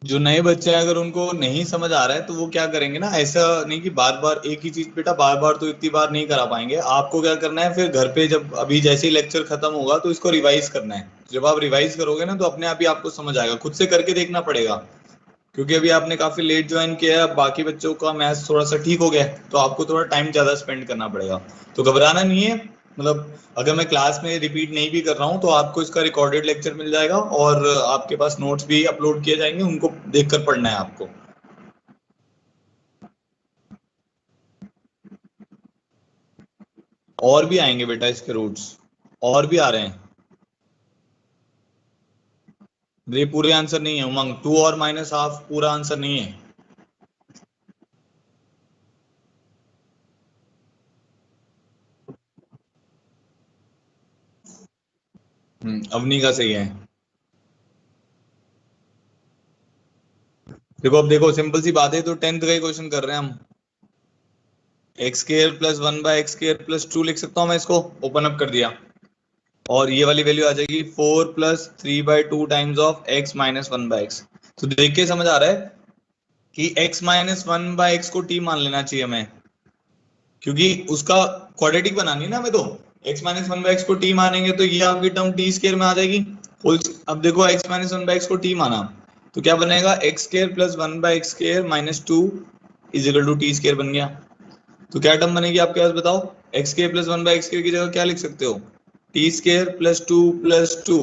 Speaker 1: जो नए बच्चे हैं अगर उनको नहीं समझ आ रहा है तो वो क्या करेंगे ना, ऐसा नहीं कि बार बार एक ही चीज, बेटा बार बार तो इतनी बार नहीं करा पाएंगे। आपको क्या करना है फिर घर पे, जब अभी जैसे ही लेक्चर खत्म होगा तो इसको रिवाइज करना है। जब आप रिवाइज करोगे ना तो अपने आप ही आपको समझ आएगा, खुद से करके देखना पड़ेगा। क्योंकि अभी आपने काफी लेट ज्वाइन किया है, बाकी बच्चों का मैथ्स थोड़ा सा ठीक हो गया है, तो आपको थोड़ा टाइम ज्यादा स्पेंड करना पड़ेगा। तो घबराना नहीं है, मतलब अगर मैं क्लास में रिपीट नहीं भी कर रहा हूँ तो आपको इसका रिकॉर्डेड लेक्चर मिल जाएगा और आपके पास नोट्स भी अपलोड किए जाएंगे, उनको देखकर पढ़ना है आपको। और भी आएंगे बेटा इसके रूट्स, और भी आ रहे हैं। ये पूरे आंसर नहीं है उमंग, 2 और -12 पूरा आंसर नहीं है। अवनी का सही है। देखो अब देखो, सिंपल सी बात है, तो 10th का ही क्वेश्चन कर रहे हैं हम। X square plus 1/x square plus 2 लिख सकता हूँ मैं, इसको ओपन अप कर दिया और ये वाली वैल्यू आ जाएगी 4 + 3/2 टाइम्स ऑफ x - 1/x। तो देख के समझ आ रहा है कि x - 1/x को t मान लेना चाहिए हमें, क्योंकि उसका क्वाड्रेटिक बनानी है ना हमें। तो x - 1/x को t मानेंगे तो ये आपकी टर्म t स्केयर में आ जाएगी। अब देखो x - 1/x को t माना तो क्या बनेगा, x square plus 1/x square minus 2 = t square बन गया। तो क्या टर्म बनेगी आपके पास बताओ, x square plus 1/x square की जगह क्या लिख सकते हो, T square plus 2 + 2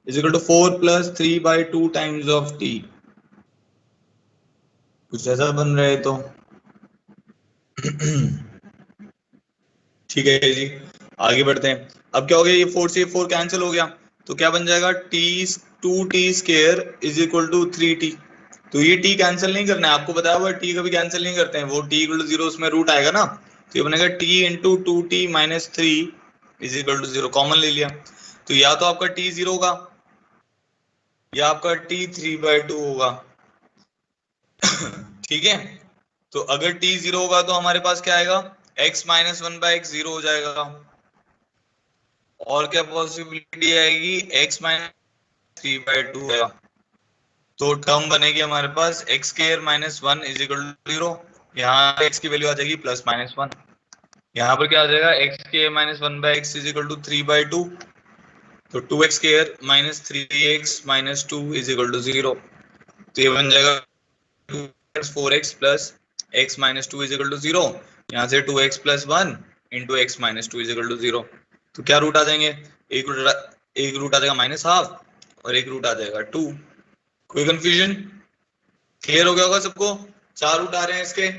Speaker 1: = 4 + 3/2 times of T. कुछ ऐसा बन रहा है तो ठीक है जी, आगे बढ़ते हैं। अब क्या हो गया, ये 4 से 4 कैंसिल हो गया, तो क्या बन जाएगा, t 2t स्केयर = 3t। तो ये t कैंसिल नहीं करना है, आपको बताया हुआ t कभी कैंसिल नहीं करते हैं, वो t = 0 उसमें रूट आएगा ना, तो ये बनेगा t × 2t - 3 = 0, कॉमन ले लिया। तो या तो आपका t 0 होगा या आपका t 3/2 होगा। ठीक है, तो अगर t 0 होगा तो हमारे पास क्या आएगा, x - 1/x 0 हो जाएगा। और क्या पॉसिबिलिटी आएगी, x - 3/2 है। तो टर्म बनेगी हमारे पास x स्केयर - 1 = 0। यहाँ x की वैल्यू आ जाएगी +-1। यहाँ पर क्या आ जाएगा, x स्केयर - 1/x = 3/2। तो 2x स्केयर - 3x - 2 = 0। तो ये बन जाएगा 4x + x - 2 = 0। यहाँ से 2x + 1 × x - 2 = 0। तो क्या रूट आ जाएंगे, एक रूट आ जाएगा -12 और एक रूट आ जाएगा 2। कोई कंफ्यूजन? क्लियर हो गया होगा सबको? 4 रूट आ रहे हैं इसके।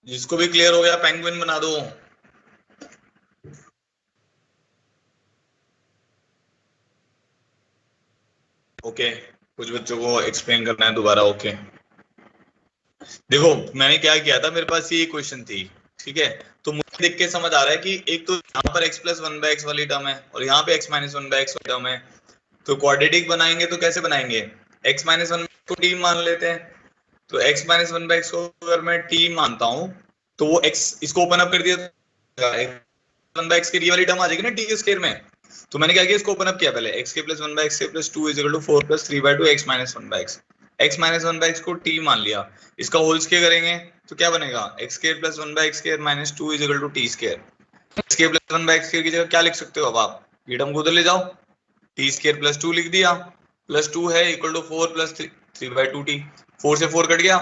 Speaker 1: जिसको भी क्लियर हो गया पेंगुइन बना दो। ओके, कुछ बच्चों को एक्सप्लेन करना है दोबारा। ओके, देखो मैंने क्या किया था, मेरे पास ये क्वेश्चन थी, ठीक है, तो मुझे देख के समझ आ रहा है कि एक तो यहाँ पर x + 1/x वाली टर्म है और यहाँ पे x - 1/x वाली टर्म है, तो क्वाड्रेटिक बनाएंगे तो कैसे बनाएंगे? x - 1 को t मान लेते हैं, तो x - 1/x को अगर मैं t मानता हूं तो वो x, इसको ओपन अप कर दिया तो 1/x की ये वाली टर्म आ जाएगी ना t के स्क्वायर में। तो मैंने क्या किया, इसको ओपन अप किया पहले, x के + 1/x के + 2 = 4 + 3/2 x - 1/x। x - 1/x को t मान लिया, इसका होल स्क्वायर करेंगे तो क्या बनेगा, x² + 1/x² - 2 = t²। x² + 1/x² की जगह क्या लिख सकते हो अब आप, ये टर्म को उधर ले जाओ, t² + 2 लिख दिया, +2 है = 4 + 3/2t, 4 से 4 कट गया,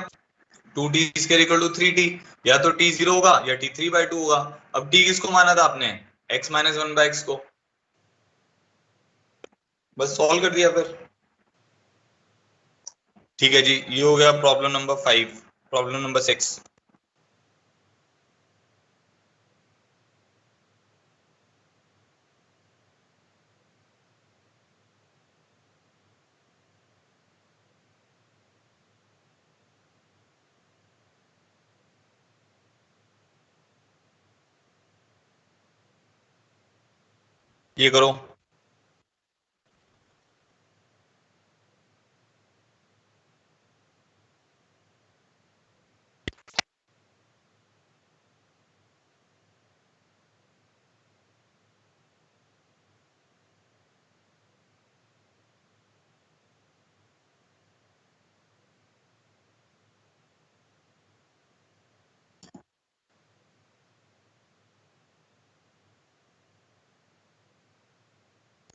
Speaker 1: 2t² = 3t, या तो t 0 होगा या t 3/2 होगा। अब t किसको माना था आपने, x - 1/x को, बस सॉल्व कर दिया फिर। ठीक है जी, ये हो गया प्रॉब्लम नंबर 5। प्रॉब्लम नंबर 6, ये करो।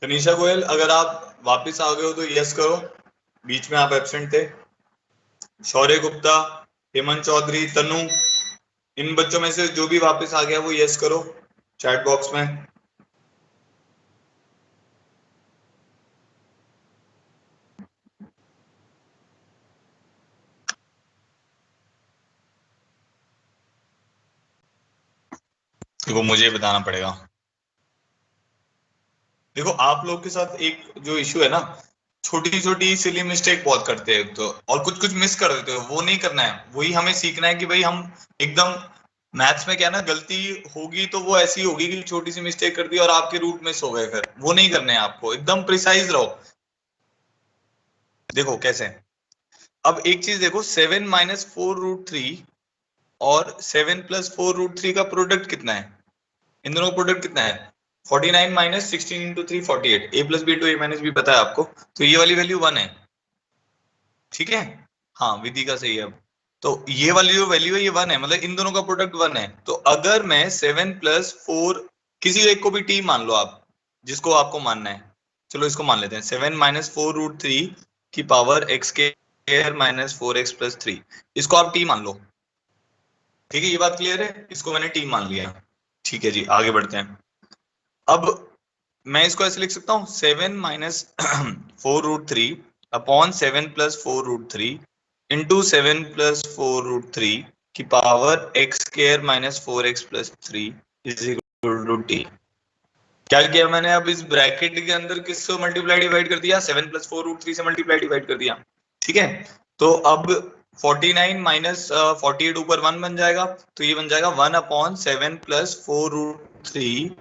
Speaker 1: तनीषा गोयल, अगर आप वापस आ गए हो तो यस करो, बीच में आप एब्सेंट थे। शौर्य गुप्ता, हेमंत चौधरी, तनु, इन बच्चों में से जो भी वापस आ गया वो यस करो चैट बॉक्स में। देखो मुझे बताना पड़ेगा। देखो आप लोग के साथ एक जो इशू है ना, छोटी छोटी सिली मिस्टेक बहुत करते हैं तो, और कुछ कुछ मिस कर देते हो, वो नहीं करना है, वही हमें सीखना है कि भाई हम एकदम, मैथ्स में क्या ना, गलती होगी तो वो ऐसी होगी कि छोटी सी मिस्टेक कर दी और आपके रूट मिस हो गए, फिर वो नहीं करने हैं आपको, एकदम प्रिसाइज रहो। देखो कैसे, अब एक चीज देखो, 7 - 4√3 और 7 + 4√3 का प्रोडक्ट कितना है, इन दोनों का प्रोडक्ट कितना है, 49 - 16 × 3 48, a + b * a - b पता है आपको, तो ये वाली वैल्यू 1 है, ठीक है, हाँ विधि का सही है। अब तो ये वाली जो वैल्यू है ये 1 है, मतलब इन दोनों का प्रोडक्ट 1 है। तो अगर मैं 7 + 4, किसी एक को भी t मान लो आप, जिसको आपको मानना है, चलो इसको मान लेते हैं, 7 - 4√3 की पावर x² - 4x + 3, इसको आप t मान लो, ठीक है, ये बात क्लियर है, इसको मैंने t मान लिया। ठीक है जी, आगे बढ़ते हैं। अब मैं इसको ऐसे लिख सकता हूँ, 7 - 4√3 अपॉन 7 + 4√3 इंटू 7 + 4√3 की पावर x² - 4x + 3 = t। क्या किया मैंने, अब इस ब्रैकेट के अंदर किससे मल्टीप्लाई डिवाइड कर दिया, 7 + 4√3 से मल्टीप्लाई डिवाइड कर दिया, ठीक है। तो अब 49 - 48 ऊपर 1 बन जाएगा, तो ये बन जाएगा 1/7 + 4√3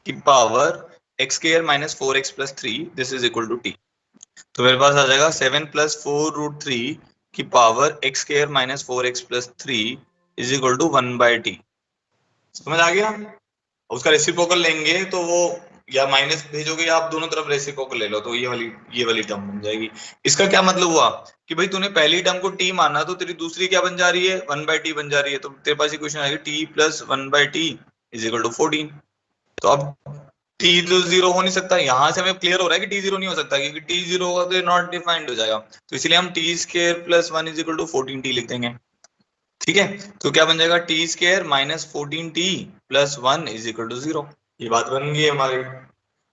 Speaker 1: की power x² - 4x + 3 this is equal to t। तो मेरे पास आ जाएगा 7 + 4√3 की power x² - 4x + 3 is equal to 1/t। समझ आ गया? उसका रेसिप्रोकल लेंगे तो वो, या माइनस भेजोगे या आप दोनों तरफ रेसिप्रोकल ले लो, तो ये वाली टर्म बन जाएगी। इसका क्या मतलब हुआ कि भाई तूने पहली टर्म को t माना तो तेरी दूसरी क्या बन जा रही है, 1/t बन जा रही है, तो तेरे पास इक्वेशन आएगी t + 1/t is equal to 14। तो अब t जो 0 हो नहीं सकता, यहां से हमें क्लियर हो रहा है कि t 0 नहीं हो सकता, क्योंकि t 0 होगा तो नॉट डिफाइंड हो जाएगा। तो इसलिए हम t square plus 1 is equal to 14t लिख देंगे। ठीक है, तो क्या बन जाएगा, t square minus 14t plus 1 is equal to 0। ये बात बन गई हमारी।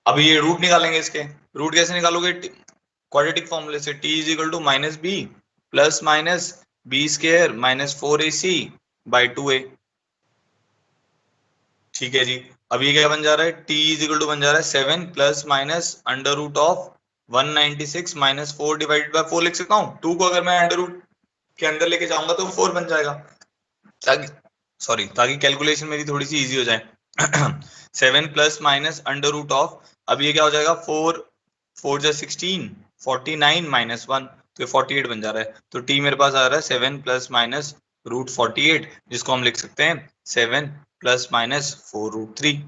Speaker 1: अब ये रूट निकालेंगे इसके। रूट कैसे निकालोगे, क्वाड्रेटिक फॉर्मूले से, t is equal to minus B plus minus b square minus 4ac by 2a। ठीक है जी। अब ये क्या बन जा रहा है, t इज इक्वल टू बन जा रहा है 7 plus minus under root of 196 minus 4 divided by 4 लिख सकता हूँ। 2 को अगर मैं अंडर रूट के अंदर लेके जाऊंगा तो 4 बन जाएगा, ताकि कैलकुलेशन मेरी थोड़ी सी इजी हो जाए। 7 plus minus under root of, अब ये क्या हो जाएगा, 4 4 जा 16 49 माइनस 1, तो ये 48 बन जा रहा है। तो t मेरे पास आ रहा है 7 प्लस माइनस रूट 48, जिसको हम लिख सकते हैं 7 प्लस माइनस 4 रूट 3।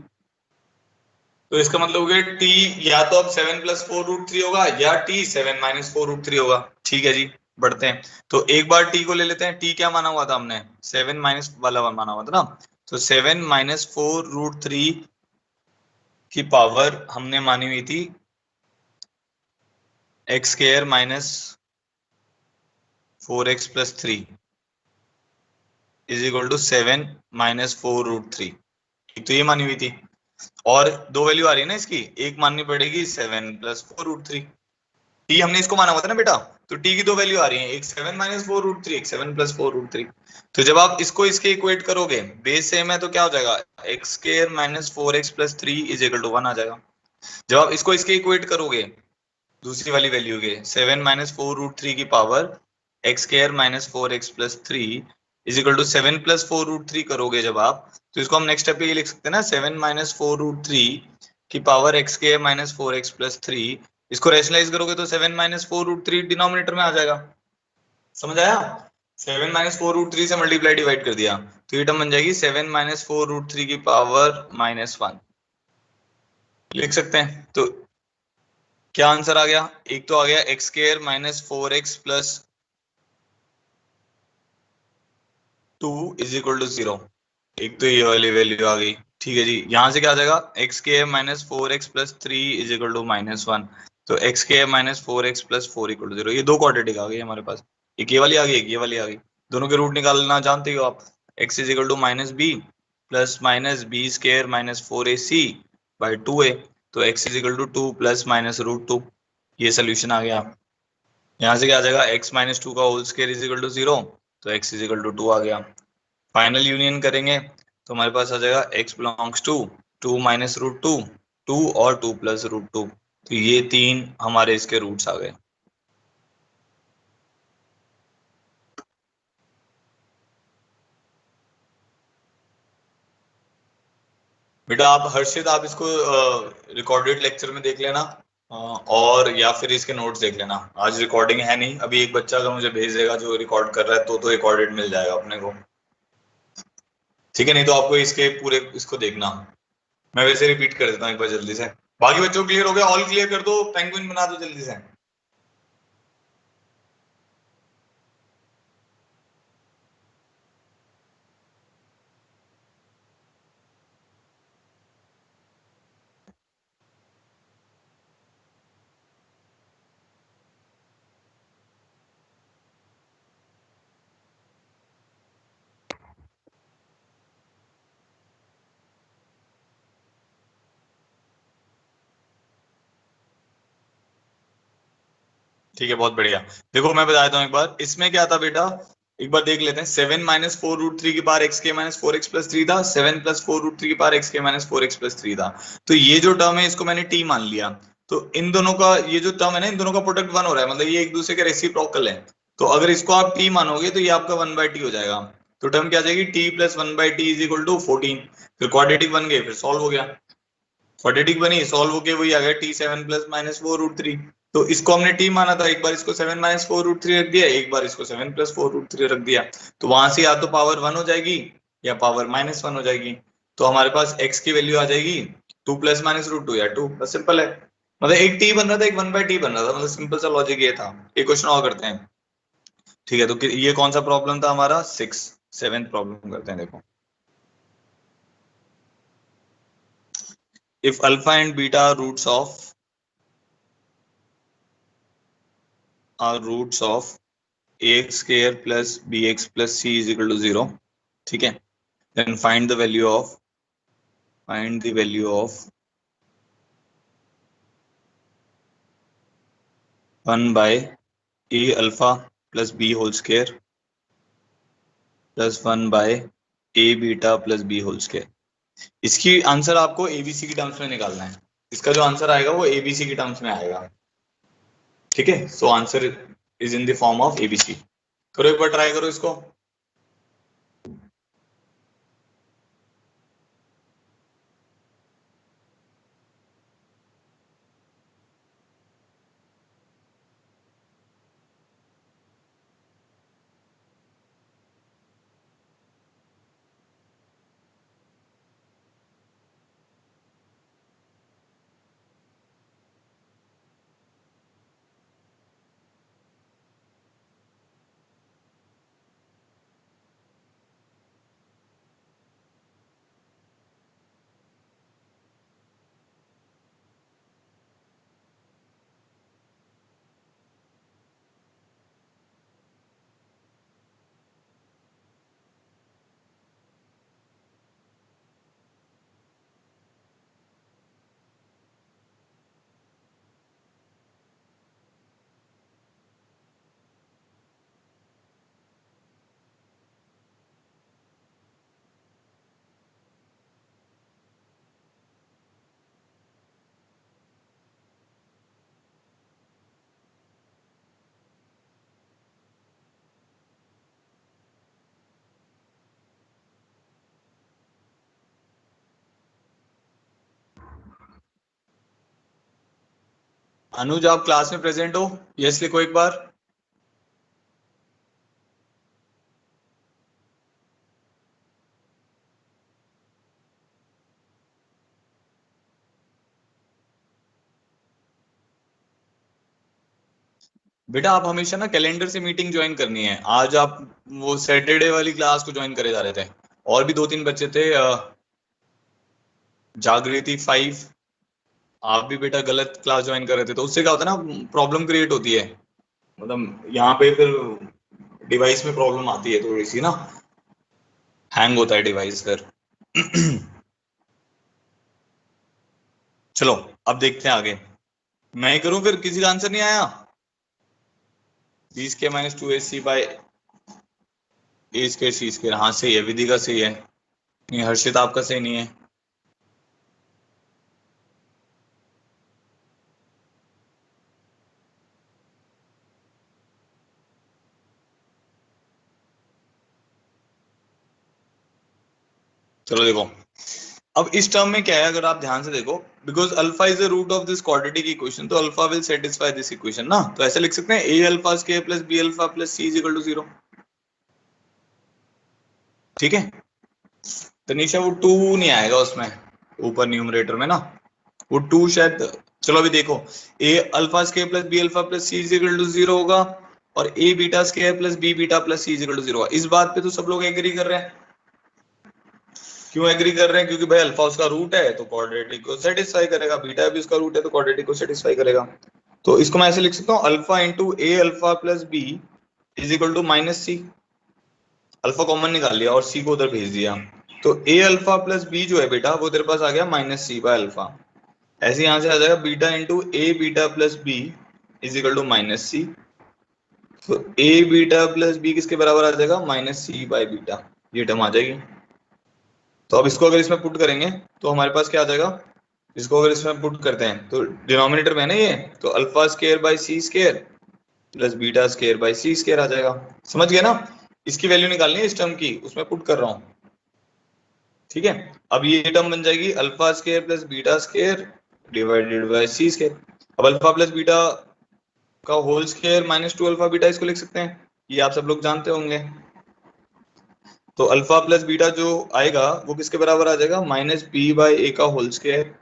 Speaker 1: तो इसका मतलब हो गया t या तो अब 7 प्लस 4 रूट 3 होगा या t 7 माइनस 4 रूट 3 होगा। ठीक है जी, बढ़ते हैं। तो एक बार t को ले लेते हैं। t क्या माना हुआ था हमने, 7 माइनस वाला माना हुआ था ना। तो 7 माइनस 4 रूट 3 की पावर हमने मानी हुई थी x square minus 4x plus 3 is equal to 7 minus 4 root 3। तो ये मानी हुई थी, और दो वैल्यू आ रही है ना इसकी, एक माननी पड़ेगी 7 प्लस 4 रूट 3। टी हमने इसको माना हुआ था ना बेटा, तो टी की दो वैल्यू आ रही है, एक 7 माइनस 4 रूट 3, एक 7 प्लस 4 रूट 3। तो जब आप इसको इसके इक्वेट करोगे, बेस सेम है तो क्या हो जाएगा, x square minus 4x plus 3 is equal to 1 आ जाएगा। जब आप इसको इसके इक्वेट करोगे दूसरी वाली वैल्यू के, 7 माइनस 4 रूट 3 की power x square minus 4x plus 3 is equal to 7 plus 4 root 3 करोगे जब आप, तो इसको हम नेक्स्ट स्टेप पे ये लिख सकते हैं ना, 7 माइनस 4 रूट 3 की power x square minus 4x plus 3। इसको रैशनलाइज करोगे तो 7 माइनस 4 रूट 3 डिनोमिनेटर में आ जाएगा। समझ आया, 7 माइनस 4 रूट 3 से मल्टीप्लाई डिवाइड कर दिया, तो ये टर्म बन जाएगी 7 माइनस 4 रूट 3 की पावर माइनस 1 लिख सकते हैं। तो क्या आंसर आ गया, एक तो आ गया x square minus 4x plus 2 is equal to 0, एक तो ये वाली वैल्यू आ गई। ठीक है जी, यहां से क्या आ जाएगा, x square minus 4x plus 3 is equal to minus 1। तो x square minus 4x plus 4 equal to 0। ये दो क्वाड्रेटिक आ गई हमारे पास, एक ये वाली आ गई, एक ये वाली आ गई। दोनों के रूट निकालना जानते हो आप, x is equal to minus B plus minus b square minus 4ac by 2a। तो x is equal to 2 plus minus root 2, ये सोल्यूशन आ गया। यहाँ से क्या आ जाएगा, x माइनस 2 का whole square is equal to 0, तो x इज इक्वल टू 2 आ गया। फाइनल यूनियन करेंगे तो हमारे पास आ जाएगा x belongs to 2 minus root 2, 2 और 2 प्लस रूट 2। तो ये तीन हमारे इसके रूट्स आ गए। बेटा आप हर्षित, आप इसको रिकॉर्डेड लेक्चर में देख लेना, और या फिर इसके नोट्स देख लेना। आज रिकॉर्डिंग है नहीं, अभी एक बच्चा अगर मुझे भेज देगा जो रिकॉर्ड कर रहा है तो रिकॉर्डेड मिल जाएगा अपने को। ठीक है, नहीं तो आपको इसके पूरे इसको देखना। मैं वैसे रिपीट कर देता हूँ एक बार जल्दी से। बाकी बच्चों क्लियर हो गया, ऑल क्लियर कर दो, पेंगुइन बना दो जल्दी से। ठीक है, बहुत बढ़िया। देखो मैं बता देता हूँ एक बार, इसमें क्या था बेटा, एक बार देख लेते हैं। 7 माइनस 4 रूट 3 की पावर एक्स के माइनस 4x प्लस 3 था, 7 प्लस 4 रूट 3 की पावर एक्स के माइनस 4x प्लस 3 था। तो ये जो टर्म है इसको मैंने t मान लिया, तो इन दोनों का ये जो टर्म है ना, इन दोनों का प्रोडक्ट 1 हो रहा है, मतलब ये एक दूसरे के रेसिप्रोकल है। तो अगर इसको आप t मानोगे तो ये आपका 1/t हो जाएगा। तो टर्म क्या आ जाएगी, t plus 1/t is equal to 14। फिर क्वाड्रेटिक बन गए, फिर सॉल्व हो गया, क्वाड्रेटिक बनी, सॉल्व होके वही आ गया t 7 प्लस माइनस 4 रूट 3। तो इसको हमने t माना था, एक बार इसको 7 माइनस 4 रूट 3 रख दिया, एक बार इसको 7 प्लस 4 रूट 3 रख दिया। तो वहां से या तो पावर 1 हो जाएगी या पावर माइनस 1 हो जाएगी। तो हमारे पास x की वैल्यू आ जाएगी 2 प्लस माइनस रूट 2 या 2, बस सिंपल है। मतलब एक t बन रहा था, एक 1/t बन रहा था, मतलब सिंपल सा लॉजिक ये था। एक क्वेश्चन और करते हैं। ठीक है, तो ये कौन सा प्रॉब्लम था हमारा, 7th प्रॉब्लम करते हैं। देखो if alpha and beta are roots of ax square plus bx plus c is equal to 0, ठीक है, then find the value of 1 by a alpha plus b whole square plus 1 by a beta plus b whole square. इसकी answer आपको ABC की terms में निकालना है. इसका जो आंसर आएगा वो एबीसी की टर्म्स में आएगा, ठीक है. So answer is in the form of ABC. करो एक बार ट्राई करो इसको. अनुज, आप क्लास में प्रेजेंट हो? यस लिखो एक बार. बेटा आप हमेशा ना कैलेंडर से मीटिंग ज्वाइन करनी है. आज आप वो सैटरडे वाली क्लास को ज्वाइन करे जा रहे थे, और भी 2-3 बच्चे थे. जागृति 5, आप भी बेटा गलत क्लास ज्वाइन कर रहे थे, तो उससे क्या होता है ना, प्रॉब्लम क्रिएट होती है. मतलब यहाँ पे फिर डिवाइस में प्रॉब्लम आती है थोड़ी सी ना, हैंग होता है डिवाइस फिर. चलो अब देखते हैं आगे. मैं ही करूं फिर? किसी का आंसर नहीं आया? B square minus 2ac by a square c square. हाँ सही है, विधि का सही है. नहीं, हर्षित आपका सही नहीं है. चलो देखो, अब इस टर्म में क्या है, अगर आप ध्यान से देखो, because alpha is the root of this quadratic equation, तो alpha will satisfy this equation ना. तो ऐसे लिख सकते हैं a alpha square plus b alpha plus C is equal to 0. ठीक है. तनीषा वो 2 नहीं आएगा उसमें ऊपर न्यूमरेटर में ना, वो 2 शायद. चलो अभी देखो, a alpha square plus b alpha plus C is equal to 0 होगा, और a beta square plus b beta plus C is equal to 0 होगा. इस बात पे तो सब लोग एग्री कर रहे हैं. क्यों एग्री कर रहे हैं? क्योंकि भाई अल्फा उसका रूट है तो क्वाड्रेटिक को सेटिस्फाई करेगा, बीटा भी उसका रूट है तो क्वाड्रेटिक को सेटिस्फाई करेगा. तो इसको मैं ऐसे लिख सकता हूँ, alpha into a alpha plus b is equal to minus c. Alpha common निकाल लिया और सी को उधर भेज दिया, तो ए अल्फा प्लस बी जो है बेटा वो तेरे पास आ गया माइनस सी बाय अल्फा. ऐसे यहां से आ जाएगा beta into a beta plus b is equal to minus c. तो ए बीटा प्लस बी किसके बराबर आ जाएगा? Minus c by beta. ये टर्म आ जाएगी. तो अब इसको अगर इसमें पुट करेंगे तो हमारे पास क्या आ जाएगा? इसको अगर इसमें पुट करते हैं तो डिनोमिनेटर में है ना ये, तो alpha square by c square plus beta square by c square आ जाएगा. समझ गए ना? इसकी वैल्यू निकालनी है इस टर्म की, उसमें पुट कर रहा हूं. ठीक है. अब ये टर्म बन जाएगी alpha square plus beta square divided by c square. अब अल्फा प्लस बीटा का whole square minus 2 alpha beta इसको लिख सकते हैं, ये आप सब लोग जानते होंगे. तो अल्फा प्लस बीटा जो आएगा वो किसके बराबर आ जाएगा? माइनस बी बाय ए का whole square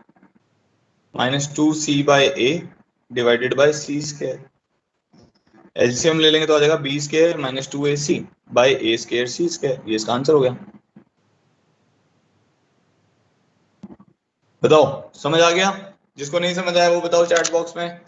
Speaker 1: minus 2c by a divided by c square. LCM ले लेंगे तो आ जाएगा b square minus 2ac by a square c square. ये इसका आंसर हो गया. बताओ समझ आ गया? जिसको नहीं समझ आया वो बताओ चैट बॉक्स में।